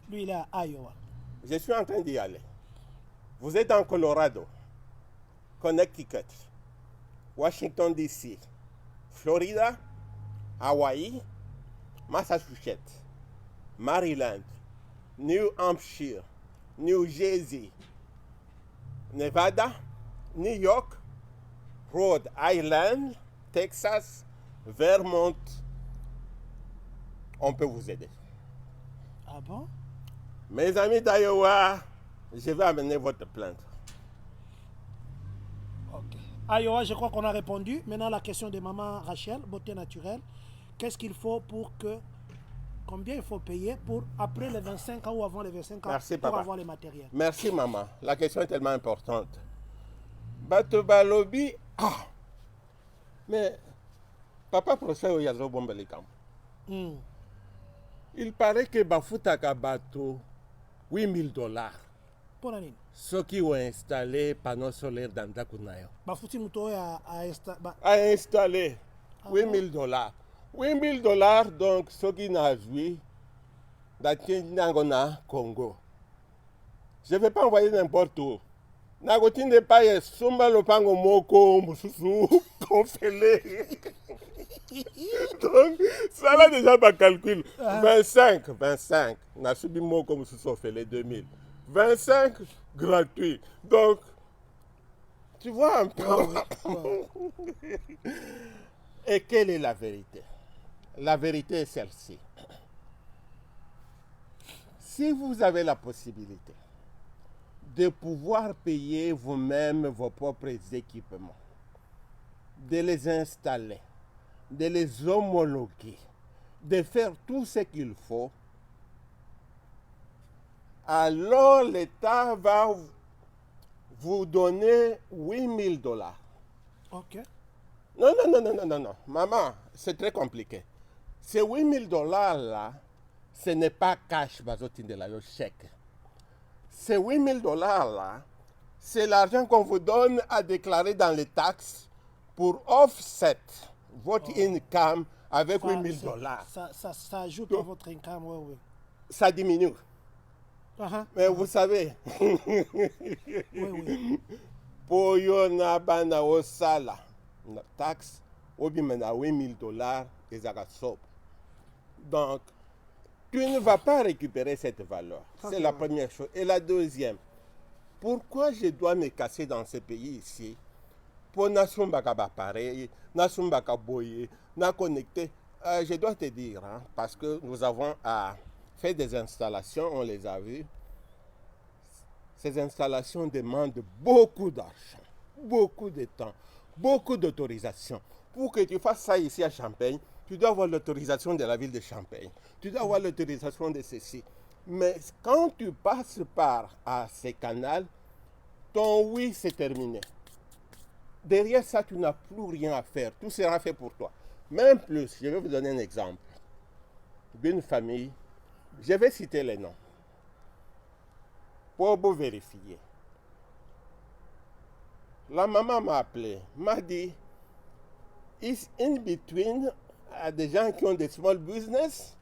lui il est à Iowa. Je suis en train d'y aller. Vous êtes en Colorado, Connecticut, Washington DC, Florida, Hawaii, Massachusetts, Maryland, New Hampshire, New Jersey, Nevada, New York, Rhode Island, Texas, Vermont. On peut vous aider. Ah bon? Mes amis d'Iowa, je vais amener votre plainte. Ok. Iowa, je crois qu'on a répondu. Maintenant, la question de maman Rachel, beauté naturelle. Qu'est-ce qu'il faut pour que... Combien il faut payer pour après les 25 ans ou avant les 25 ans? Merci, pour papa. avoir les matériels? Merci, maman. La question est tellement importante. Bato balobi, mais papa procès au Yazo Bombelikam. Il paraît que Bafutaka Bato, $8,000. Pour la ligne. Ceux qui ont installé panneaux solaires dans Dakunayo. Bafuti Muto a installé $8,000. $8,000, donc ceux qui n'ont vu dans Congo. Je ne vais pas envoyer n'importe où. Nagotine de paye sumba lopango moko mususu confélé. Donc, ça là déjà pas calcul. 25. N'a subi moko mususu confélé 2000. 25 gratuit. Donc, tu vois un peu. Et quelle est la vérité? La vérité est celle-ci. Si vous avez la possibilité de pouvoir payer vous-même vos propres équipements, de les installer, de les homologuer, de faire tout ce qu'il faut, alors l'État va vous donner $8,000. Ok. Non. Maman, c'est très compliqué. Ces $8,000 là, ce n'est pas cash, chèque. Ces $8,000 là, c'est l'argent qu'on vous donne à déclarer dans les taxes pour offset votre income avec $8,000. Ça ajoute à votre income, oui. Ça diminue. Mais vous savez, oui. pour yon bana o sala, taxe, obi mena $8,000 et ça. Donc, tu ne vas pas récupérer cette valeur. C'est la première chose. Et la deuxième, pourquoi je dois me casser dans ce pays ici pour Nasumbaka pareil, Nasumbaka boyer, na connecté? Je dois te dire, parce que nous avons fait des installations, on les a vues. ces installations demandent beaucoup d'argent, beaucoup de temps, beaucoup d'autorisation. Pour que tu fasses ça ici à Champagne, tu dois avoir l'autorisation de la ville de Champagne. Tu dois avoir l'autorisation de ceci. Mais quand tu passes par ces canaux, ton oui, c'est terminé. Derrière ça, tu n'as plus rien à faire. Tout sera fait pour toi. Même plus, je vais vous donner un exemple d'une famille. Je vais citer les noms pour vous vérifier. La maman m'a appelé, m'a dit, it's in between des gens qui ont des small business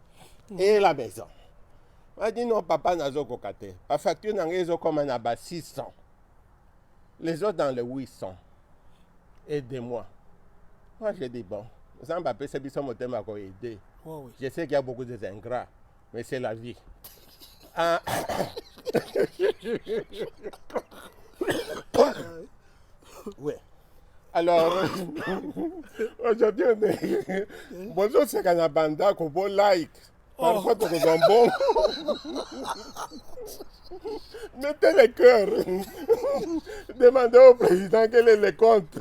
et la maison. M'a dit non, papa n'a pas kokate. La facture n'a pas comme un abat 600. Les autres dans les 800. Aidez-moi. Moi, j'ai dit bon, ça m'a appelé, c'est bien mon thème à aider. Oh, oui. Je sais qu'il y a beaucoup d'ingrats, mais c'est la vie. Ah. Oui. Alors, aujourd'hui, on est. Bonjour, c'est Kanabanda, qu'on peut like. Parfois, tu es bon. Mettez les cœurs. Demandez au président quel est le compte.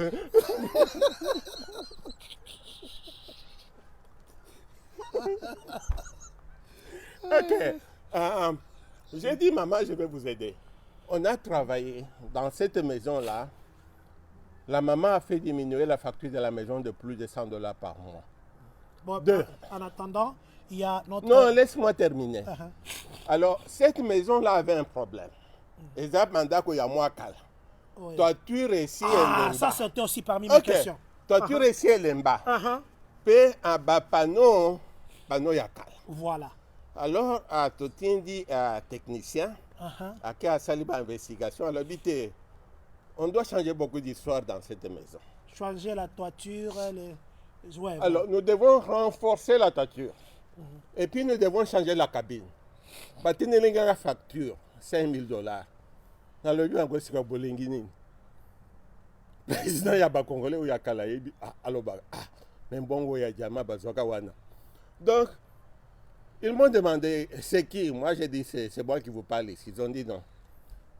Ok. J'ai dit, maman, je vais vous aider. On a travaillé dans cette maison-là. La maman a fait diminuer la facture de la maison de plus de $100 par mois. Bon, Deux. en attendant, il y a notre... Non, laisse-moi terminer. Uh-huh. Alors, cette maison-là avait un problème. Et ça, mandat qu'il y a moins calme. Oui. Toiture ici Ah, et ça c'était aussi parmi mes questions. Toiture ici et en bas. Uh-huh. Puis, en bas, panneau, il y a calme. Voilà. Alors, à Totindi, technicien, Uh-huh. à qui a sali investigation, alors dit, on doit changer beaucoup d'histoires dans cette maison. Changer la toiture, les... Ouais, Alors, nous devons renforcer la toiture. Et puis, nous devons changer la cabine. Parce que nous avons la facture, $5,000. Alors, nous avons dit, le président, il y a des Congolais, il y a Kalaï, alors, même bon, il y a Djama, Bazoka, Wana. Donc, ils m'ont demandé, c'est qui? Moi, j'ai dit, c'est moi qui vous parle ici. Ils ont dit non.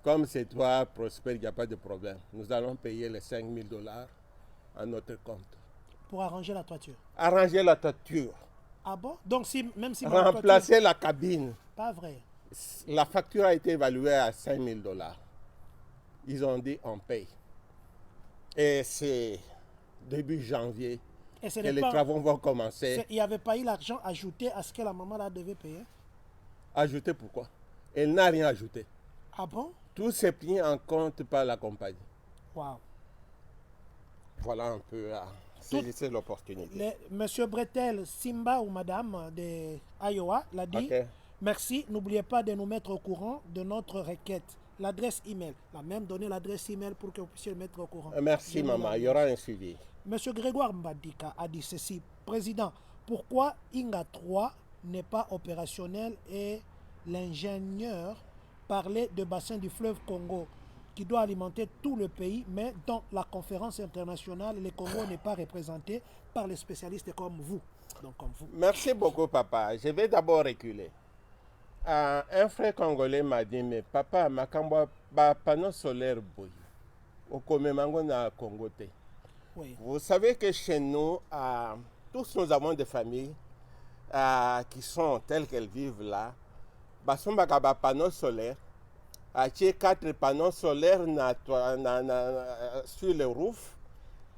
Comme c'est toi, Prosper, il n'y a pas de problème. Nous allons payer les $5,000 à notre compte. pour arranger la toiture. Arranger la toiture. Ah bon? Donc même si Remplacer la cabine. Pas vrai. La facture a été évaluée à $5,000. Ils ont dit on paye. Et c'est début janvier Et ce que n'est les pas... travaux vont commencer. Il n'y avait pas eu l'argent ajouté à ce que la maman là devait payer? Ajouter pourquoi? Elle n'a rien ajouté. Ah bon? Tout s'est pris en compte par la compagnie. Wow. Voilà un peu, c'est l'opportunité. Monsieur Bretel, Simba ou Madame de Iowa l'a dit. Ok. Merci, n'oubliez pas de nous mettre au courant de notre requête. L'adresse email. La même donné l'adresse email pour que vous puissiez le mettre au courant. Merci maman, il y aura un suivi. Monsieur Grégoire Mbadika a dit ceci. Président, pourquoi Inga 3 n'est pas opérationnel et l'ingénieur parlait de bassin du fleuve Congo qui doit alimenter tout le pays, mais dans la conférence internationale, le Congo n'est pas représenté par les spécialistes comme vous. Donc, comme vous. Merci beaucoup papa. Je vais d'abord reculer. Un frère congolais m'a dit, mais papa, ma panneau solaire boy. Au Komemango na Congo. Oui. Vous savez que chez nous, tous nous avons des familles qui sont telles qu'elles vivent là. Basson bakaba panneau solaire. Acheter 4 panneaux solaires sur le roof.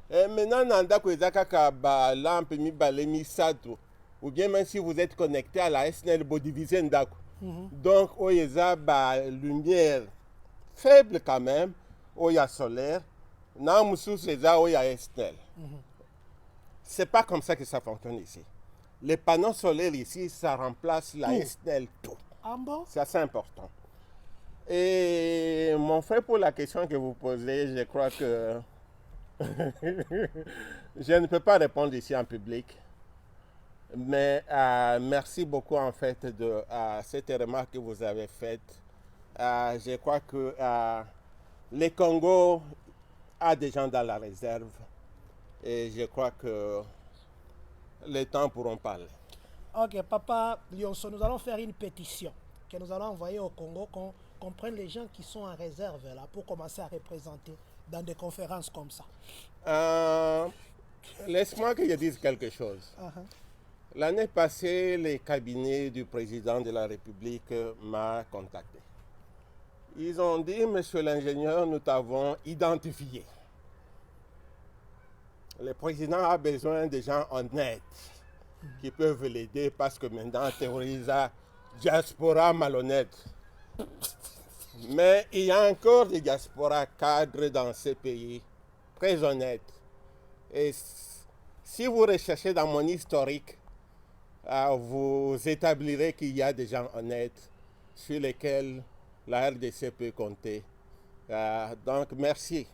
Et maintenant, nanda kwezaka ba lampe mi balé mi sato. Ou bien même si vous êtes connecté à la SNEL, vous divisez ndako. Donc, il y a une lumière faible quand même, il y a solaire. Dans il y a SNEL. C'est pas comme ça que ça fonctionne ici. Les panneaux solaires ici, ça remplace la SNEL tout. Ah bon? C'est assez important. Et mon frère, pour la question que vous posez, je crois que je ne peux pas répondre ici en public. Mais merci beaucoup en fait de cette remarque que vous avez faite. Je crois que le Congo a des gens dans la réserve et je crois que les temps pourront parler. Ok, papa Lionceau, nous allons faire une pétition que nous allons envoyer au Congo comprennent les gens qui sont en réserve là pour commencer à représenter dans des conférences comme ça? Laisse-moi que je dise quelque chose. Uh-huh. L'année passée, les cabinets du président de la République m'ont contacté. Ils ont dit, monsieur l'ingénieur, nous t'avons identifié. Le président a besoin de gens honnêtes qui peuvent l'aider parce que maintenant, on théorise la diaspora malhonnête. Mais il y a encore des diasporas cadres dans ces pays, très honnêtes. Et si vous recherchez dans mon historique, vous établirez qu'il y a des gens honnêtes sur lesquels la RDC peut compter. Donc, merci.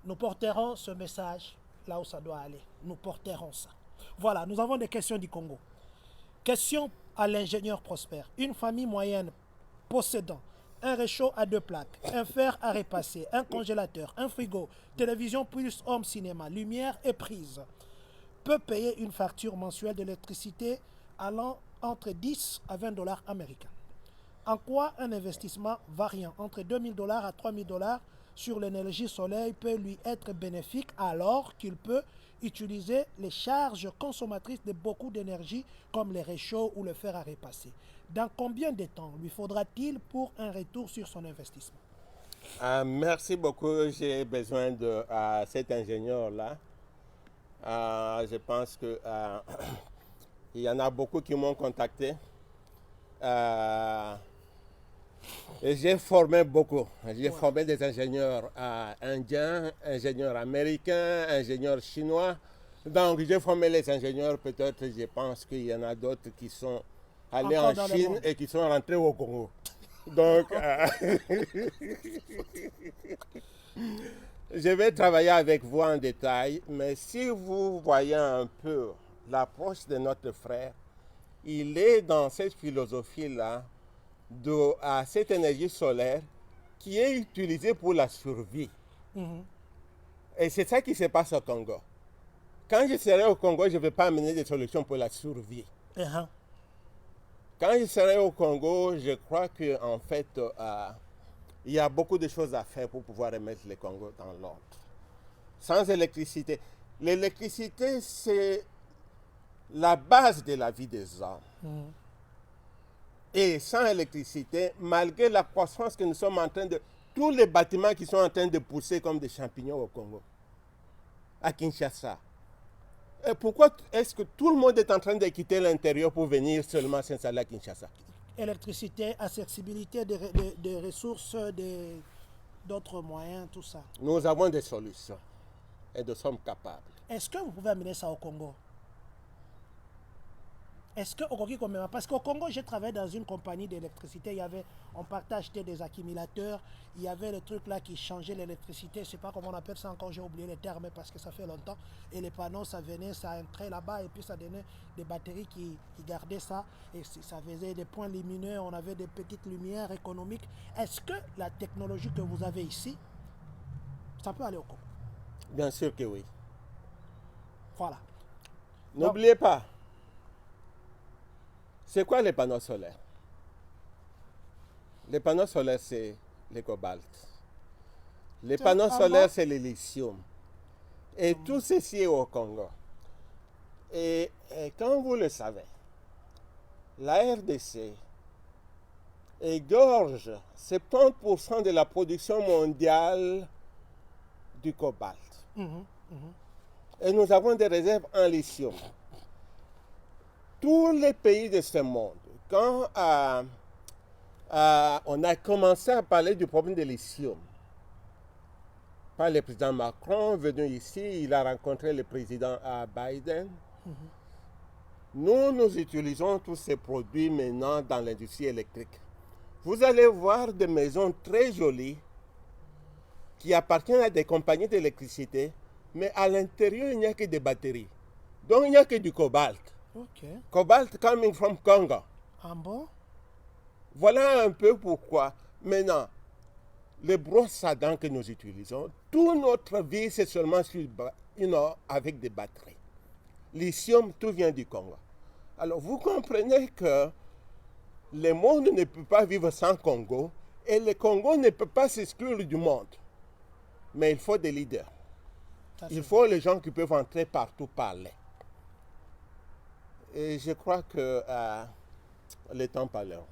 Nous porterons ce message là où ça doit aller. Nous porterons ça. Voilà, nous avons des questions du Congo. Question à l'ingénieur Prosper. Une famille moyenne possédant un réchaud à 2 plaques, un fer à repasser, un congélateur, un frigo, télévision plus home cinéma, lumière et prise, peut payer une facture mensuelle d'électricité allant entre 10 à 20 dollars américains. En quoi un investissement variant entre 2000 dollars à 3000 dollars sur l'énergie solaire peut lui être bénéfique alors qu'il peut utiliser les charges consommatrices de beaucoup d'énergie comme les réchauds ou le fer à repasser? Dans combien de temps lui faudra-t-il pour un retour sur son investissement? Merci beaucoup. J'ai besoin de cet ingénieur-là. Je pense que il y en a beaucoup qui m'ont contacté. Et j'ai formé beaucoup. J'ai formé des ingénieurs indiens, ingénieurs américains, ingénieurs chinois. Donc j'ai formé les ingénieurs. Peut-être, je pense qu'il y en a d'autres qui sont allés en Chine et qui sont rentrés au Congo. Donc, je vais travailler avec vous en détail, mais si vous voyez un peu l'approche de notre frère, il est dans cette philosophie-là de cette énergie solaire qui est utilisée pour la survie. Et c'est ça qui se passe au Congo. Quand je serai au Congo, je ne vais pas amener des solutions pour la survie. Quand je serai au Congo, je crois qu'en fait, il y a beaucoup de choses à faire pour pouvoir remettre le Congo dans l'ordre. Sans électricité. L'électricité, c'est la base de la vie des hommes. Et sans électricité, malgré la croissance que nous sommes en train de... Tous les bâtiments qui sont en train de pousser comme des champignons au Congo, à Kinshasa. Et pourquoi est-ce que tout le monde est en train de quitter l'intérieur pour venir seulement s'installer à Kinshasa? Électricité, accessibilité des ressources, d'autres moyens, tout ça. Nous avons des solutions et nous sommes capables. Est-ce que vous pouvez amener ça au Congo? Est-ce qu'au Congo, parce qu'au Congo, j'ai travaillé dans une compagnie d'électricité, on partait acheter des accumulateurs, il y avait le truc là qui changeait l'électricité, je ne sais pas comment on appelle ça encore, j'ai oublié les termes parce que ça fait longtemps, et les panneaux, ça venait, ça entrait là-bas, et puis ça donnait des batteries qui gardaient ça, et ça faisait des points lumineux, on avait des petites lumières économiques. Est-ce que la technologie que vous avez ici, ça peut aller au Congo? Bien sûr que oui. Voilà. N'oubliez pas, c'est quoi les panneaux solaires? Les panneaux solaires, c'est le cobalt. Les panneaux solaires, c'est le lithium. Et tout ceci est au Congo. Et comme vous le savez, la RDC égorge 70% de la production mondiale du cobalt. Et nous avons des réserves en lithium. Tous les pays de ce monde, quand on a commencé à parler du problème de lithium, par le président Macron venu ici, il a rencontré le président Biden. Nous utilisons tous ces produits maintenant dans l'industrie électrique. Vous allez voir des maisons très jolies qui appartiennent à des compagnies d'électricité, mais à l'intérieur, il n'y a que des batteries. Donc, il n'y a que du cobalt. Cobalt coming from Congo. Ah bon? Voilà un peu pourquoi. Maintenant, les brosses à dents que nous utilisons, toute notre vie, c'est seulement sur, avec des batteries. Lithium, tout vient du Congo. Alors, vous comprenez que le monde ne peut pas vivre sans Congo Et le Congo ne peut pas s'exclure du monde. Mais il faut des leaders. Ça, Il c'est faut les gens qui peuvent entrer partout parler. Et je crois que le temps parlera.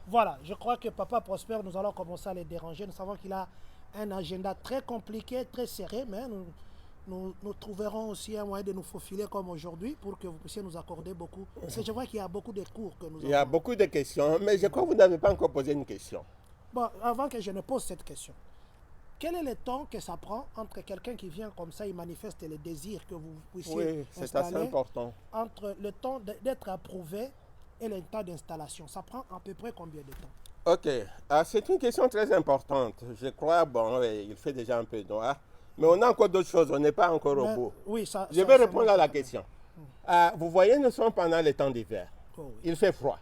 Voilà, je crois que Papa Prosper, nous allons commencer à les déranger. Nous savons qu'il a un agenda très compliqué, très serré, mais nous trouverons aussi un moyen de nous faufiler comme aujourd'hui pour que vous puissiez nous accorder beaucoup. Parce que je vois qu'il y a beaucoup de cours que nous avons. Il y a beaucoup de questions, mais je crois que vous n'avez pas encore posé une question. Bon, avant que je ne pose cette question, quel est le temps que ça prend entre quelqu'un qui vient comme ça, il manifeste le désir que vous puissiez Oui, c'est assez installer, important. entre le temps d'être approuvé et le temps d'installation? Ça prend à peu près combien de temps? Ok, c'est une question très importante. Je crois, bon, il fait déjà un peu noir, mais on a encore d'autres choses, on n'est pas encore au Mais, bout. oui, ça, Je ça- vais ça répondre montre à la quand question. Vous voyez, nous sommes pendant les temps d'hiver. Oh, oui. Il fait froid.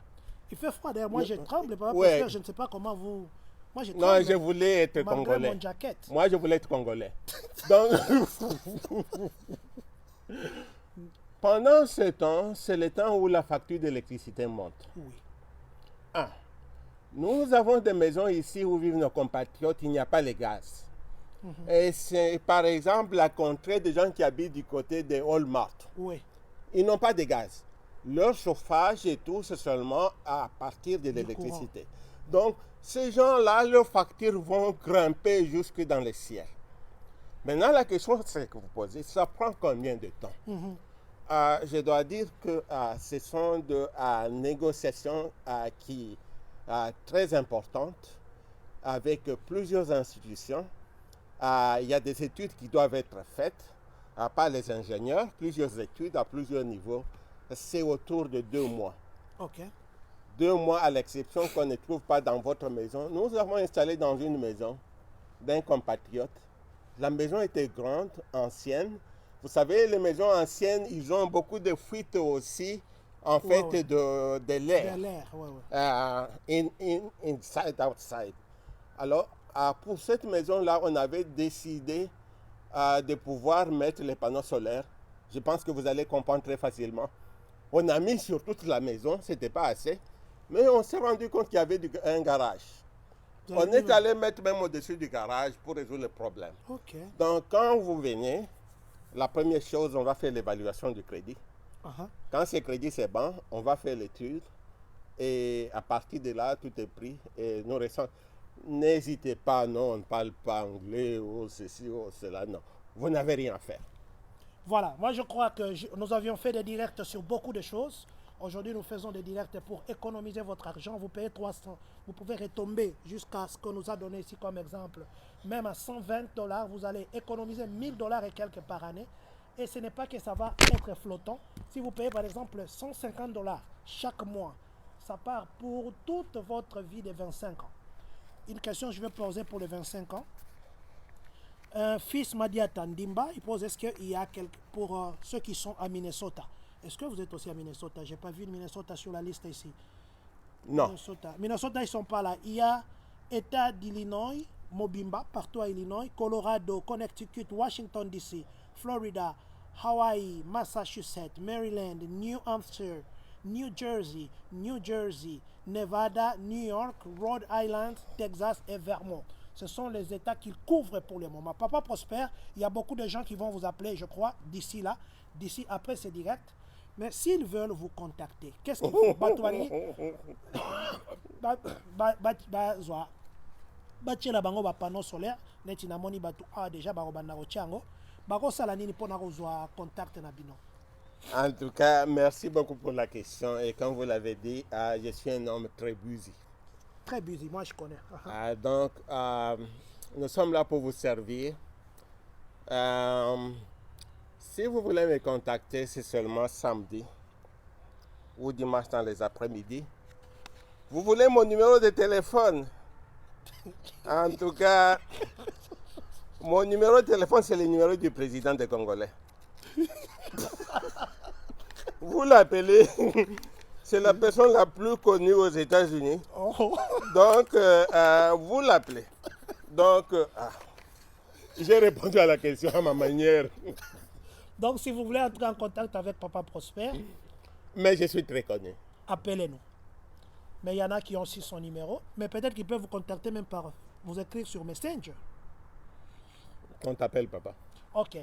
Il fait froid d'ailleurs, moi je tremble, Papa Ouais. Prosper, je ne sais pas comment vous... Moi je Non, tremble je voulais être malgré congolais. mon jacket. Moi, je voulais être congolais. Donc, pendant ce temps, c'est le temps où la facture d'électricité monte. Oui. Ah, nous avons des maisons ici où vivent nos compatriotes, il n'y a pas le gaz. Et c'est par exemple la contrée des gens qui habitent du côté de Walmart. Oui. Ils n'ont pas de gaz. Leur chauffage et tout, c'est seulement à partir de l'électricité. Donc, ces gens-là, leurs factures vont grimper jusque dans le ciel. Maintenant, la question c'est que vous posez, ça prend combien de temps? Je dois dire que ce sont des négociations qui très importantes avec plusieurs institutions. Il y a des études qui doivent être faites par les ingénieurs, plusieurs études à plusieurs niveaux. C'est autour de 2 mois. Ok. 2 mois à l'exception qu'on ne trouve pas dans votre maison. Nous avons installé dans une maison d'un compatriote. La maison était grande, ancienne. Vous savez, les maisons anciennes, ils ont beaucoup de fuites aussi, en fait, ouais. de l'air. De l'air, ouais, ouais. Inside, outside. Alors, pour cette maison-là, on avait décidé de pouvoir mettre les panneaux solaires. Je pense que vous allez comprendre très facilement. On a mis sur toute la maison, ce n'était pas assez. Mais on s'est rendu compte qu'il y avait un garage. Vous On avez est dit, allé mettre même au-dessus du garage pour résoudre le problème. Ok. Donc, quand vous venez, la première chose, on va faire l'évaluation du crédit. Uh-huh. Quand ce crédit c'est bon, on va faire l'étude. Et à partir de là, tout est pris. Et nous restons. N'hésitez pas, non, on ne parle pas anglais ou ceci ou cela, non. Vous n'avez rien à faire. Voilà, moi je crois que nous avions fait des directs sur beaucoup de choses. Aujourd'hui, nous faisons des directs pour économiser votre argent. Vous payez 300, vous pouvez retomber jusqu'à ce qu'on nous a donné ici comme exemple. Même à 120 $, vous allez économiser 1000 $ et quelques par année. Et ce n'est pas que ça va être flottant. Si vous payez par exemple 150 $ chaque mois, ça part pour toute votre vie de 25 ans. Une question que je vais poser pour les 25 ans. Un fils Madiata Ndimba, il pose est-ce qu'il y a pour ceux qui sont à Minnesota. Est-ce que vous êtes aussi à Minnesota? Je n'ai pas vu Minnesota sur la liste ici. Non. Minnesota, ils ne sont pas là. Il y a État d'Illinois, Mobimba, partout à Illinois, Colorado, Connecticut, Washington DC, Florida, Hawaii, Massachusetts, Maryland, New Hampshire, New Jersey, Nevada, New York, Rhode Island, Texas et Vermont. Ce sont les États qu'il couvre pour le moment. Papa Prosper, il y a beaucoup de gens qui vont vous appeler, je crois, d'ici là, d'ici après ce direct. Mais s'ils veulent vous contacter, qu'est-ce qu'il faut? Batiela bango ba panneau solaire, neti na moni batu déjà ba banda ko tiango. Bako sala nini pona ko zwa contact na bino. En tout cas, merci beaucoup pour la question. Et comme vous l'avez dit, je suis un homme très busy. Très busy, moi je connais. Donc, nous sommes là pour vous servir. Si vous voulez me contacter, c'est seulement samedi ou dimanche dans les après-midi. Vous voulez mon numéro de téléphone? En tout cas, mon numéro de téléphone, c'est le numéro du président des Congolais. Vous l'appelez, c'est la personne la plus connue aux États-Unis. Donc, vous l'appelez. Donc, j'ai répondu à la question à ma manière. Donc, si vous voulez entrer en contact avec Papa Prosper, mais je suis très connu. appelez-nous. mais il y en a qui ont aussi son numéro. Mais peut-être qu'ils peuvent vous contacter même par vous écrire sur Messenger. On t'appelle, papa. Ok.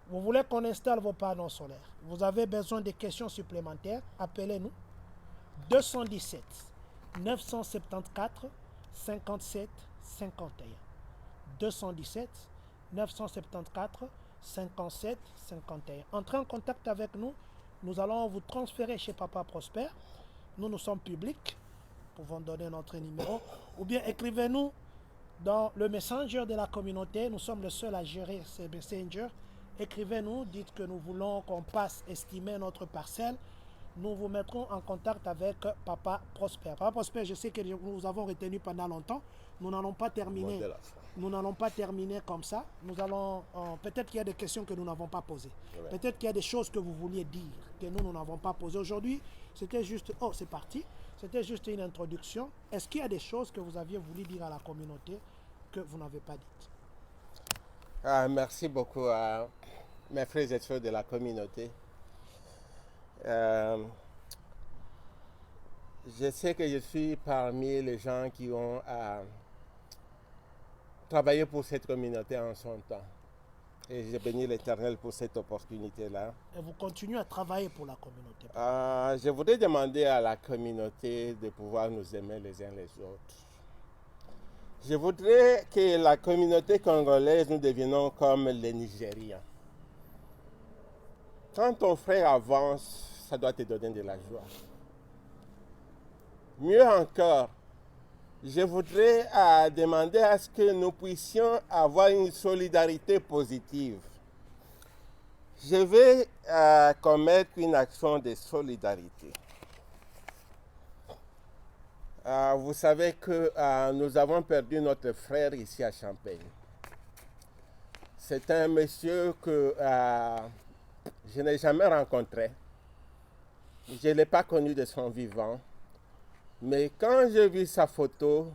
Vous voulez qu'on installe vos panneaux solaires. Vous avez besoin de questions supplémentaires. Appelez-nous. 217 974 57 51. 217 974 57 51. Entrez en contact avec nous. Nous allons vous transférer chez Papa Prosper. Nous sommes publics. Nous pouvons donner notre numéro. Ou bien écrivez-nous dans le Messenger de la communauté. Nous sommes les seuls à gérer ces Messenger. Écrivez-nous, dites que nous voulons qu'on passe estimer notre parcelle. Nous vous mettrons en contact avec Papa Prosper. Papa Prosper, je sais que nous avons retenu pendant longtemps. Nous n'allons pas terminer. Nous n'allons pas terminer comme ça. Nous allons. Peut-être qu'il y a des questions que nous n'avons pas posées. Ouais. Peut-être qu'il y a des choses que vous vouliez dire que nous n'avons pas posées. Aujourd'hui, c'était juste. Oh, c'est parti. C'était juste une introduction. Est-ce qu'il y a des choses que vous aviez voulu dire à la communauté que vous n'avez pas dites? Merci beaucoup à mes frères et sœurs de la communauté. Je sais que je suis parmi les gens qui ont travaillé pour cette communauté en son temps. Et je bénis l'Éternel pour cette opportunité-là. Et vous continuez à travailler pour la communauté? Je voudrais demander à la communauté de pouvoir nous aimer les uns les autres. Je voudrais que la communauté congolaise, nous deviennons comme les Nigérians. Quand ton frère avance, ça doit te donner de la joie. Mieux encore, je voudrais demander à ce que nous puissions avoir une solidarité positive. Je vais commettre une action de solidarité. Vous savez que nous avons perdu notre frère ici à Champagne. C'est un monsieur que je n'ai jamais rencontré. Je ne l'ai pas connu de son vivant. Mais quand j'ai vu sa photo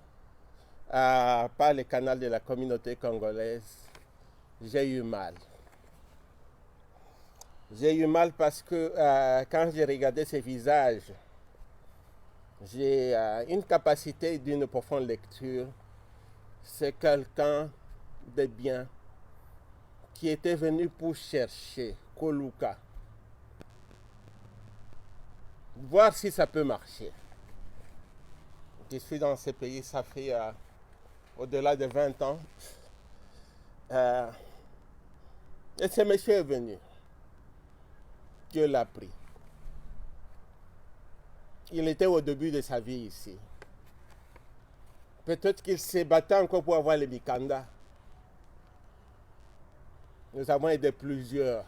par le canal de la communauté congolaise, j'ai eu mal. J'ai eu mal parce que quand j'ai regardé ses visages, j'ai une capacité d'une profonde lecture. C'est quelqu'un de bien qui était venu pour chercher Koluka. Voir si ça peut marcher. Je suis dans ce pays, ça fait au-delà de 20 ans. Et ce monsieur est venu. Dieu l'a pris. Il était au début de sa vie ici. Peut-être qu'il s'est battu encore pour avoir les Mikanda. Nous avons aidé plusieurs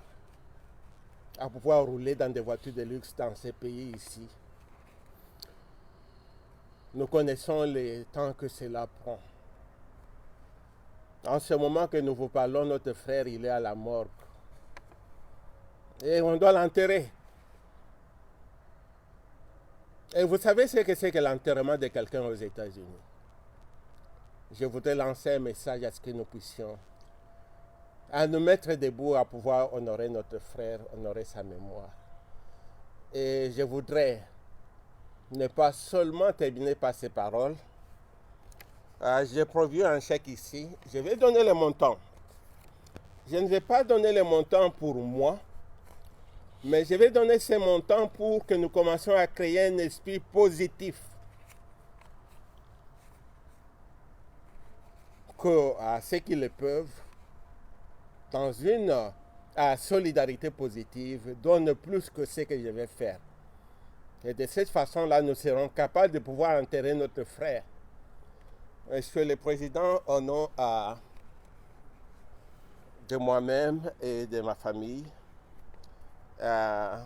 à pouvoir rouler dans des voitures de luxe dans ces pays ici. Nous connaissons les temps que cela prend. En ce moment que nous vous parlons, notre frère, il est à la morgue. Et on doit l'enterrer. Et vous savez ce que c'est que l'enterrement de quelqu'un aux États-Unis? Je voudrais lancer un message à ce que nous puissions à nous mettre debout à pouvoir honorer notre frère, honorer sa mémoire. Et je voudrais ne pas seulement terminer par ces paroles. J'ai prévu un chèque ici. Je vais donner le montant. Je ne vais pas donner le montant pour moi, mais je vais donner ce montant pour que nous commencions à créer un esprit positif. Que ceux qui le peuvent, dans une solidarité positive, donnent plus que ce que je vais faire. Et de cette façon-là, nous serons capables de pouvoir enterrer notre frère. Monsieur le Président, au nom de moi-même et de ma famille, je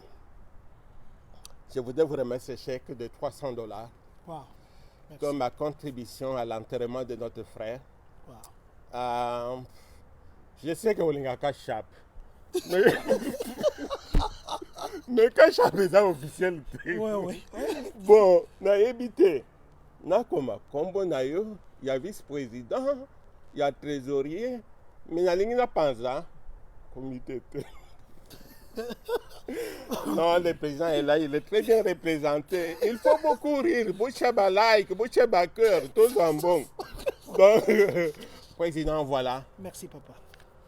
voudrais vous remettre ce chèque de $300 comme ma contribution à l'enterrement de notre frère. Wow. Je sais que vous l'avez caché, mais caché est officiel. Oui. Bon, na évité. Na comme combo na yo, il y a vice-président, il y a trésorier, mais na lingi na panza comité. Non, le président est là, il est très bien représenté. Il faut beaucoup rire. Bouchaba like, Bouchaba cœur, tous en bon. Donc, président, voilà. Merci, papa.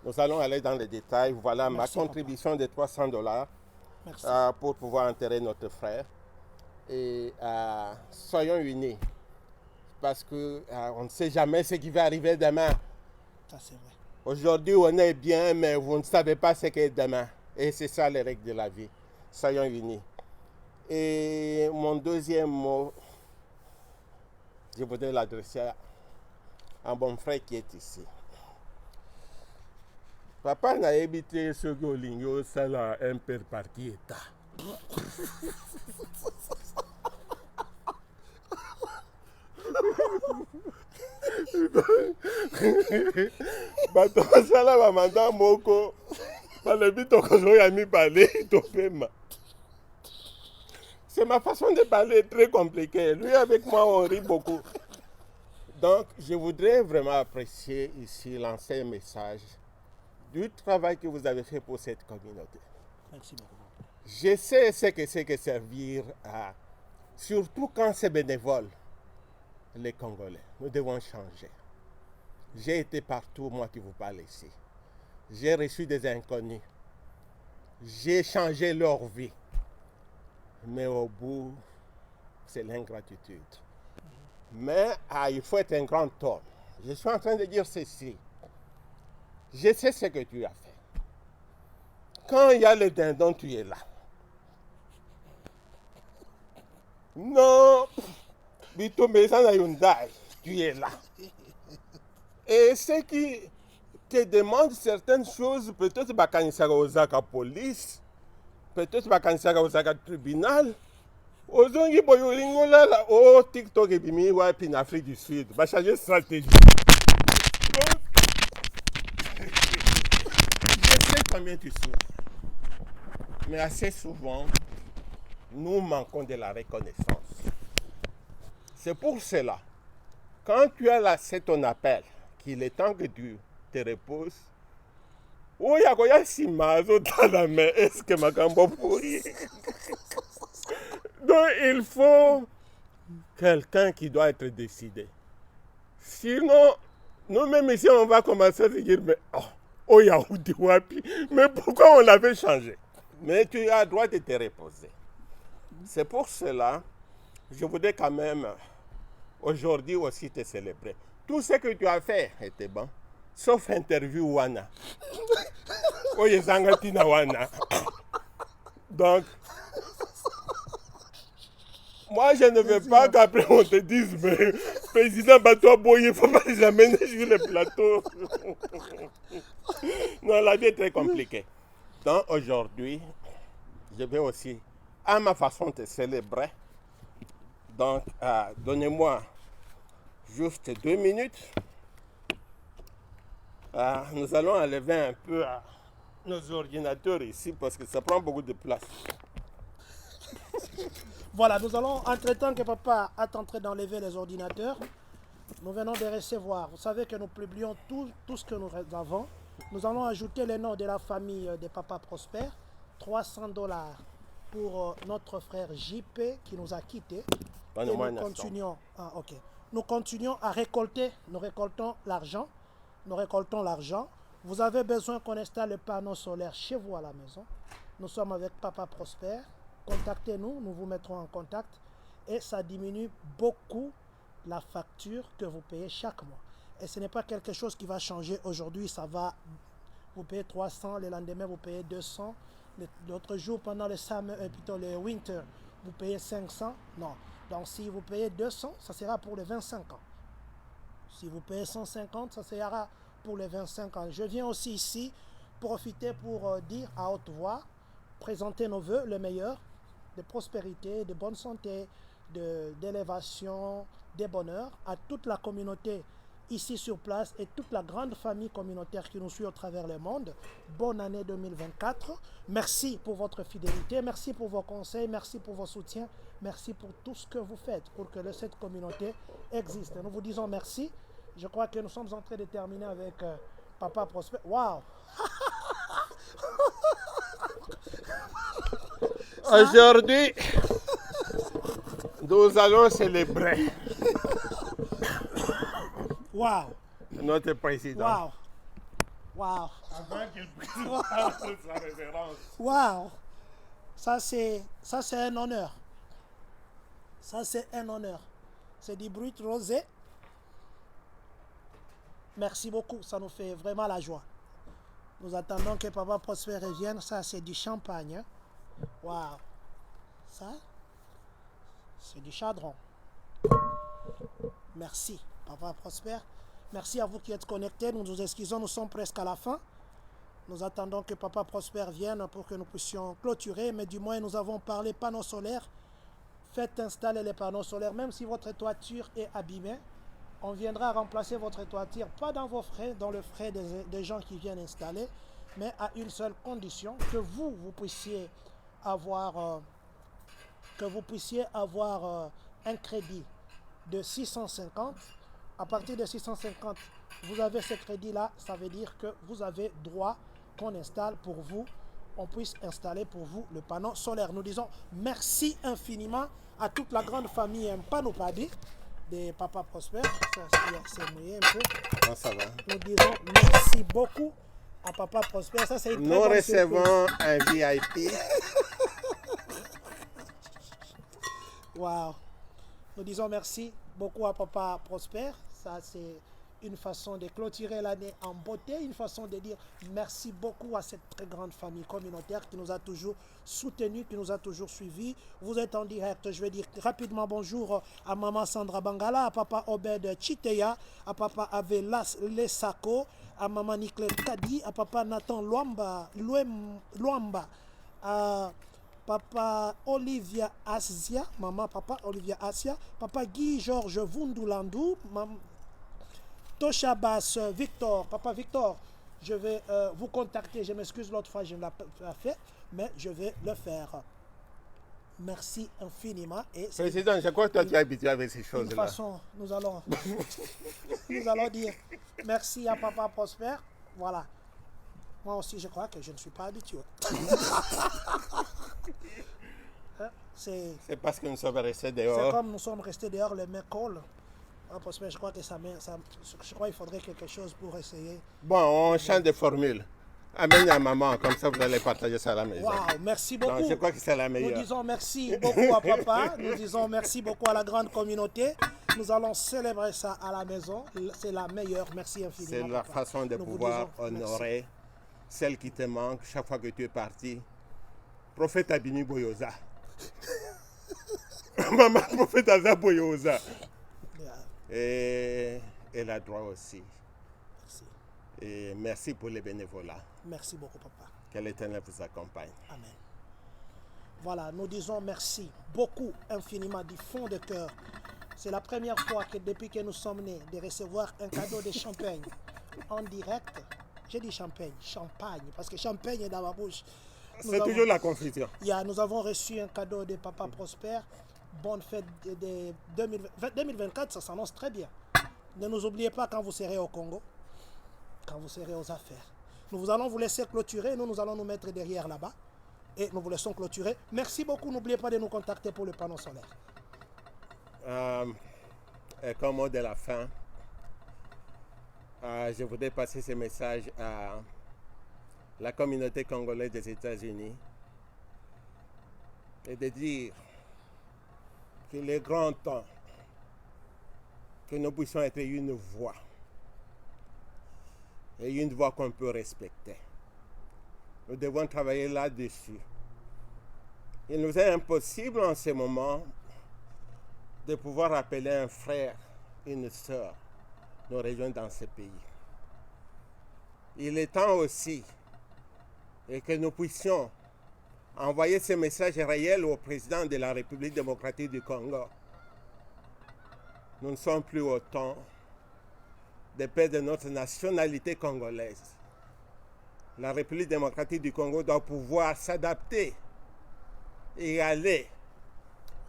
Nous allons aller dans les détails. Voilà Merci, ma contribution de $300 Merci. pour pouvoir enterrer notre frère. Et soyons unis. Parce qu'on ne sait jamais ce qui va arriver demain. Ça, c'est vrai. Aujourd'hui, on est bien, mais vous ne savez pas ce qu'est demain. Et c'est ça les règles de la vie. Soyons unis. Et mon deuxième mot, je voudrais l'adresser à un bon frère qui est ici. Papa n'a habité ce Golingo, ça là, un père parti état. Bato basala bamanda moko balobi tokozwa mi parler topema. C'est ma façon de parler très compliquée. Lui avec moi on rit beaucoup. Donc je voudrais vraiment apprécier ici, lancer un message du travail que vous avez fait pour cette communauté. Merci beaucoup. Je sais ce que c'est que servir à, surtout quand c'est bénévole, les Congolais. Nous devons changer. J'ai été partout, moi qui vous parle ici. J'ai reçu des inconnus. J'ai changé leur vie. Mais au bout, c'est l'ingratitude. Mais il faut être un grand homme. Je suis en train de dire ceci. Je sais ce que tu as fait. Quand il y a le dindon, tu es là. Non, Bito Mezana Hyundai, tu es là. Et ceux qui te demandent certaines choses, peut-être bakanisaka ozaka police, peut-être bakanisaka ozaka tribunal. Ozongi boyolingo là, oh TikTok et bimi wapi en Afrique du Sud, va changer stratégie. Donc, je sais combien tu souffres, mais assez souvent, nous manquons de la reconnaissance. C'est pour cela, quand tu as lancé ton appel, qu'il est temps que tu te reposes, oh, yakoya simazo dans la main, est-ce que ma gambo pourri? Donc, il faut quelqu'un qui doit être décidé. Sinon, nous-mêmes ici, on va commencer à se dire, mais oh, Yahudi Wapi, mais pourquoi on l'avait changé? Mais tu as le droit de te reposer. C'est pour cela, je voudrais quand même aujourd'hui aussi te célébrer. Tout ce que tu as fait était bon, sauf interview Wana. Oye Zangatina Wana. Donc, moi je ne veux pas qu'après on te dise, mais président Bato Boye, il ne faut pas les amener sur le plateau. Non, la vie est très compliquée. Donc aujourd'hui, je vais aussi à ma façon de célébrer. Donc, donnez-moi juste 2 minutes. Nous allons enlever un peu nos ordinateurs ici parce que ça prend beaucoup de place. Voilà, nous allons, entre-temps que papa est en train d'enlever les ordinateurs, nous venons de recevoir. Vous savez que nous publions tout ce que nous avons. Nous allons ajouter les noms de la famille de Papa Prosper. $300 pour notre frère JP qui nous a quittés. Et nous continuons à récolter. Nous récoltons l'argent. Nous récoltons l'argent. Vous avez besoin qu'on installe le panneau solaire chez vous à la maison. Nous sommes avec Papa Prosper. Contactez-nous, nous vous mettrons en contact. Et ça diminue beaucoup la facture que vous payez chaque mois. Et ce n'est pas quelque chose qui va changer aujourd'hui. Ça va, vous payez 300, le lendemain vous payez 200. L'autre jour, pendant le summer, plutôt le winter, vous payez 500. Non. Donc si vous payez 200, ça sera pour les 25 ans. Si vous payez 150, ça sera pour les 25 ans. Je viens aussi ici profiter pour dire à haute voix, présenter nos voeux, le meilleur, de prospérité, de bonne santé, d'élévation, de bonheur à toute la communauté ici sur place et toute la grande famille communautaire qui nous suit au travers le monde. Bonne année 2024. Merci pour votre fidélité, merci pour vos conseils, merci pour vos soutiens, merci pour tout ce que vous faites pour que cette communauté existe. Nous vous disons merci. Je crois que nous sommes en train de terminer avec Papa Prosper. Waouh! Aujourd'hui, nous allons célébrer Waouh, notre président. waouh, waouh, Avant qu'il présente sa révérence. waouh. Ça, c'est un honneur. Ça, c'est un honneur. C'est du brut rosé. Merci beaucoup, ça nous fait vraiment la joie. Nous attendons que Papa Prosper revienne. Ça, c'est du champagne. Hein. Waouh. Ça, c'est du chardon. Merci, Papa Prosper. Merci à vous qui êtes connectés. Nous nous excusons, nous sommes presque à la fin. Nous attendons que Papa Prosper vienne pour que nous puissions clôturer. Mais du moins, nous avons parlé panneaux solaires. Faites installer les panneaux solaires. Même si votre toiture est abîmée, on viendra remplacer votre toiture, pas dans vos frais, dans le frais des gens qui viennent installer, mais à une seule condition, que vous puissiez avoir, un crédit de 650. À partir de 650, vous avez ce crédit-là, ça veut dire que vous avez droit qu'on installe pour vous, on puisse installer pour vous le panneau solaire. Nous disons merci infiniment à toute la grande famille Mpanopadi de Papa Prosper. C'est mouillé un peu. Ah, ça va. Nous disons merci beaucoup à Papa Prosper. Ça, c'est une très Nous bonne recevons un VIP. Wow. Nous disons merci beaucoup à Papa Prosper. Ça, c'est une façon de clôturer l'année en beauté, une façon de dire merci beaucoup à cette très grande famille communautaire qui nous a toujours soutenus, qui nous a toujours suivis. Vous êtes en direct, je vais dire rapidement bonjour à Maman Sandra Bangala, à Papa Obed Chiteya, à Papa Avelas Lesako, à Maman Niclel Kadi, à Papa Nathan Luamba, à Papa Olivia Asia, Maman Papa Olivia Asia, Papa Guy Georges Vundulandu, Toshabas Victor, Papa Victor, je vais vous contacter. Je m'excuse, l'autre fois je ne l'ai pas fait, mais je vais le faire. Merci infiniment. Et Président, je crois que toi tu es habitué avec ces de toute choses-là. façon, nous allons dire merci à Papa Prosper. Voilà. Moi aussi, je crois que je ne suis pas habitué. C'est parce que nous sommes restés dehors. comme nous sommes restés dehors, les mains collent. Je crois que je crois qu'il faudrait quelque chose pour essayer. Bon, on change de formule. Amène à maman, comme ça vous allez partager ça à la maison. Waouh, merci beaucoup. Non, je crois que c'est la Nous meilleure. disons merci beaucoup à papa. Nous disons merci beaucoup à la grande communauté. Nous allons célébrer ça à la maison. C'est la meilleure. Merci infiniment. C'est la papa. façon de Nous vous pouvoir disons honorer celle qui te manque chaque fois que tu es parti. Prophète Abini Boyoza. Maman, prophète Aza Boyoza. merci. Et elle a droit aussi. Merci. Et merci pour les bénévolats. Merci beaucoup, papa. Que l'Éternel vous accompagne. Amen. Voilà, nous disons merci beaucoup, infiniment, du fond de cœur. C'est la première fois que depuis que nous sommes nés, de recevoir un cadeau de champagne en direct. J'ai dit champagne, parce que champagne est dans ma bouche. C'est toujours la confusion. Nous avons reçu un cadeau de Papa Prosper. Bonne fête de 2024, ça s'annonce très bien. Ne nous oubliez pas quand vous serez au Congo, quand vous serez aux affaires. Nous allons vous laisser clôturer, nous allons nous mettre derrière là-bas et nous vous laissons clôturer. Merci beaucoup, n'oubliez pas de nous contacter pour le panneau solaire. Et comme mot de la fin, je voudrais passer ce message à la communauté congolaise des États-Unis et de dire qu'il est grand temps que nous puissions être une voix et une voix qu'on peut respecter. Nous devons travailler là-dessus. Il nous est impossible en ce moment de pouvoir appeler un frère, une sœur, nous rejoindre dans ce pays. Il est temps aussi que nous puissions envoyer ce message réel au président de la République démocratique du Congo. Nous ne sommes plus au temps de perdre notre nationalité congolaise. La République démocratique du Congo doit pouvoir s'adapter et aller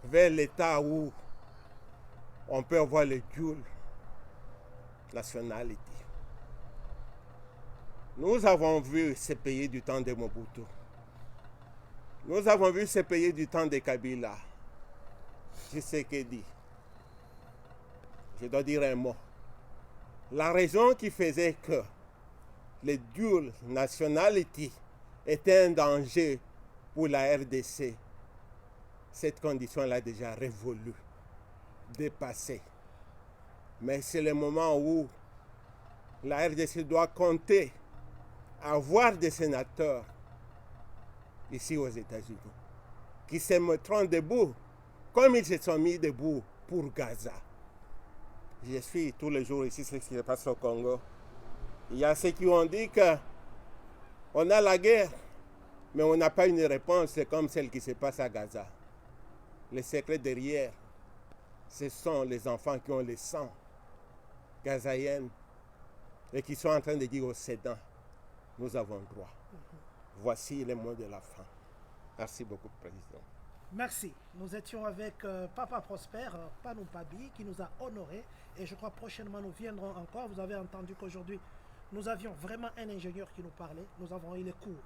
vers l'état où on peut avoir le dual nationalité. Nous avons vu ces pays du temps de Mobutu. Nous avons vu ce pays du temps de Kabila. Tshisekedi. Je dois dire un mot. La raison qui faisait que le dual nationality était un danger pour la RDC, cette condition-là est déjà révolue, dépassée. Mais c'est le moment où la RDC doit compter avoir des sénateurs ici aux États-Unis qui se mettront debout comme ils se sont mis debout pour Gaza. Je suis tous les jours ici ce qui se passe au Congo. Il y a ceux qui ont dit qu'on a la guerre, mais on n'a pas une réponse comme celle qui se passe à Gaza. Le secret derrière, ce sont les enfants qui ont le sang gazaïen et qui sont en train de dire aux cédants, nous avons droit. Voici les mots de la fin. Merci beaucoup, Président. Merci. Nous étions avec Papa Prosper, Panou Pabi, qui nous a honorés. Et je crois prochainement nous viendrons encore. Vous avez entendu qu'aujourd'hui, nous avions vraiment un ingénieur qui nous parlait. Nous avons eu les cours.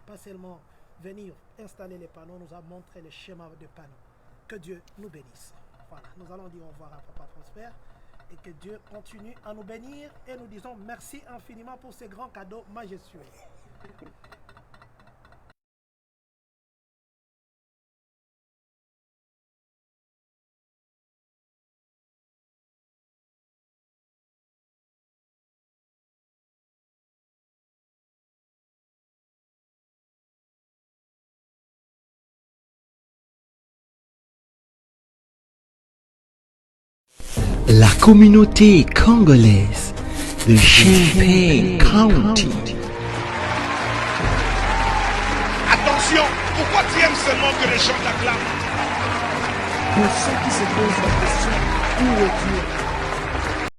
Pas seulement venir installer les panneaux, nous a montré le schéma de panneaux. Que Dieu nous bénisse. Voilà, nous allons dire au revoir à Papa Prosper. Et que Dieu continue à nous bénir. Et nous disons merci infiniment pour ces grands cadeaux majestueux. La communauté congolaise de Champaign County. Attention, pourquoi tu aimes seulement que les gens t'acclament? Pour ceux qui se posent la question, où es-tu?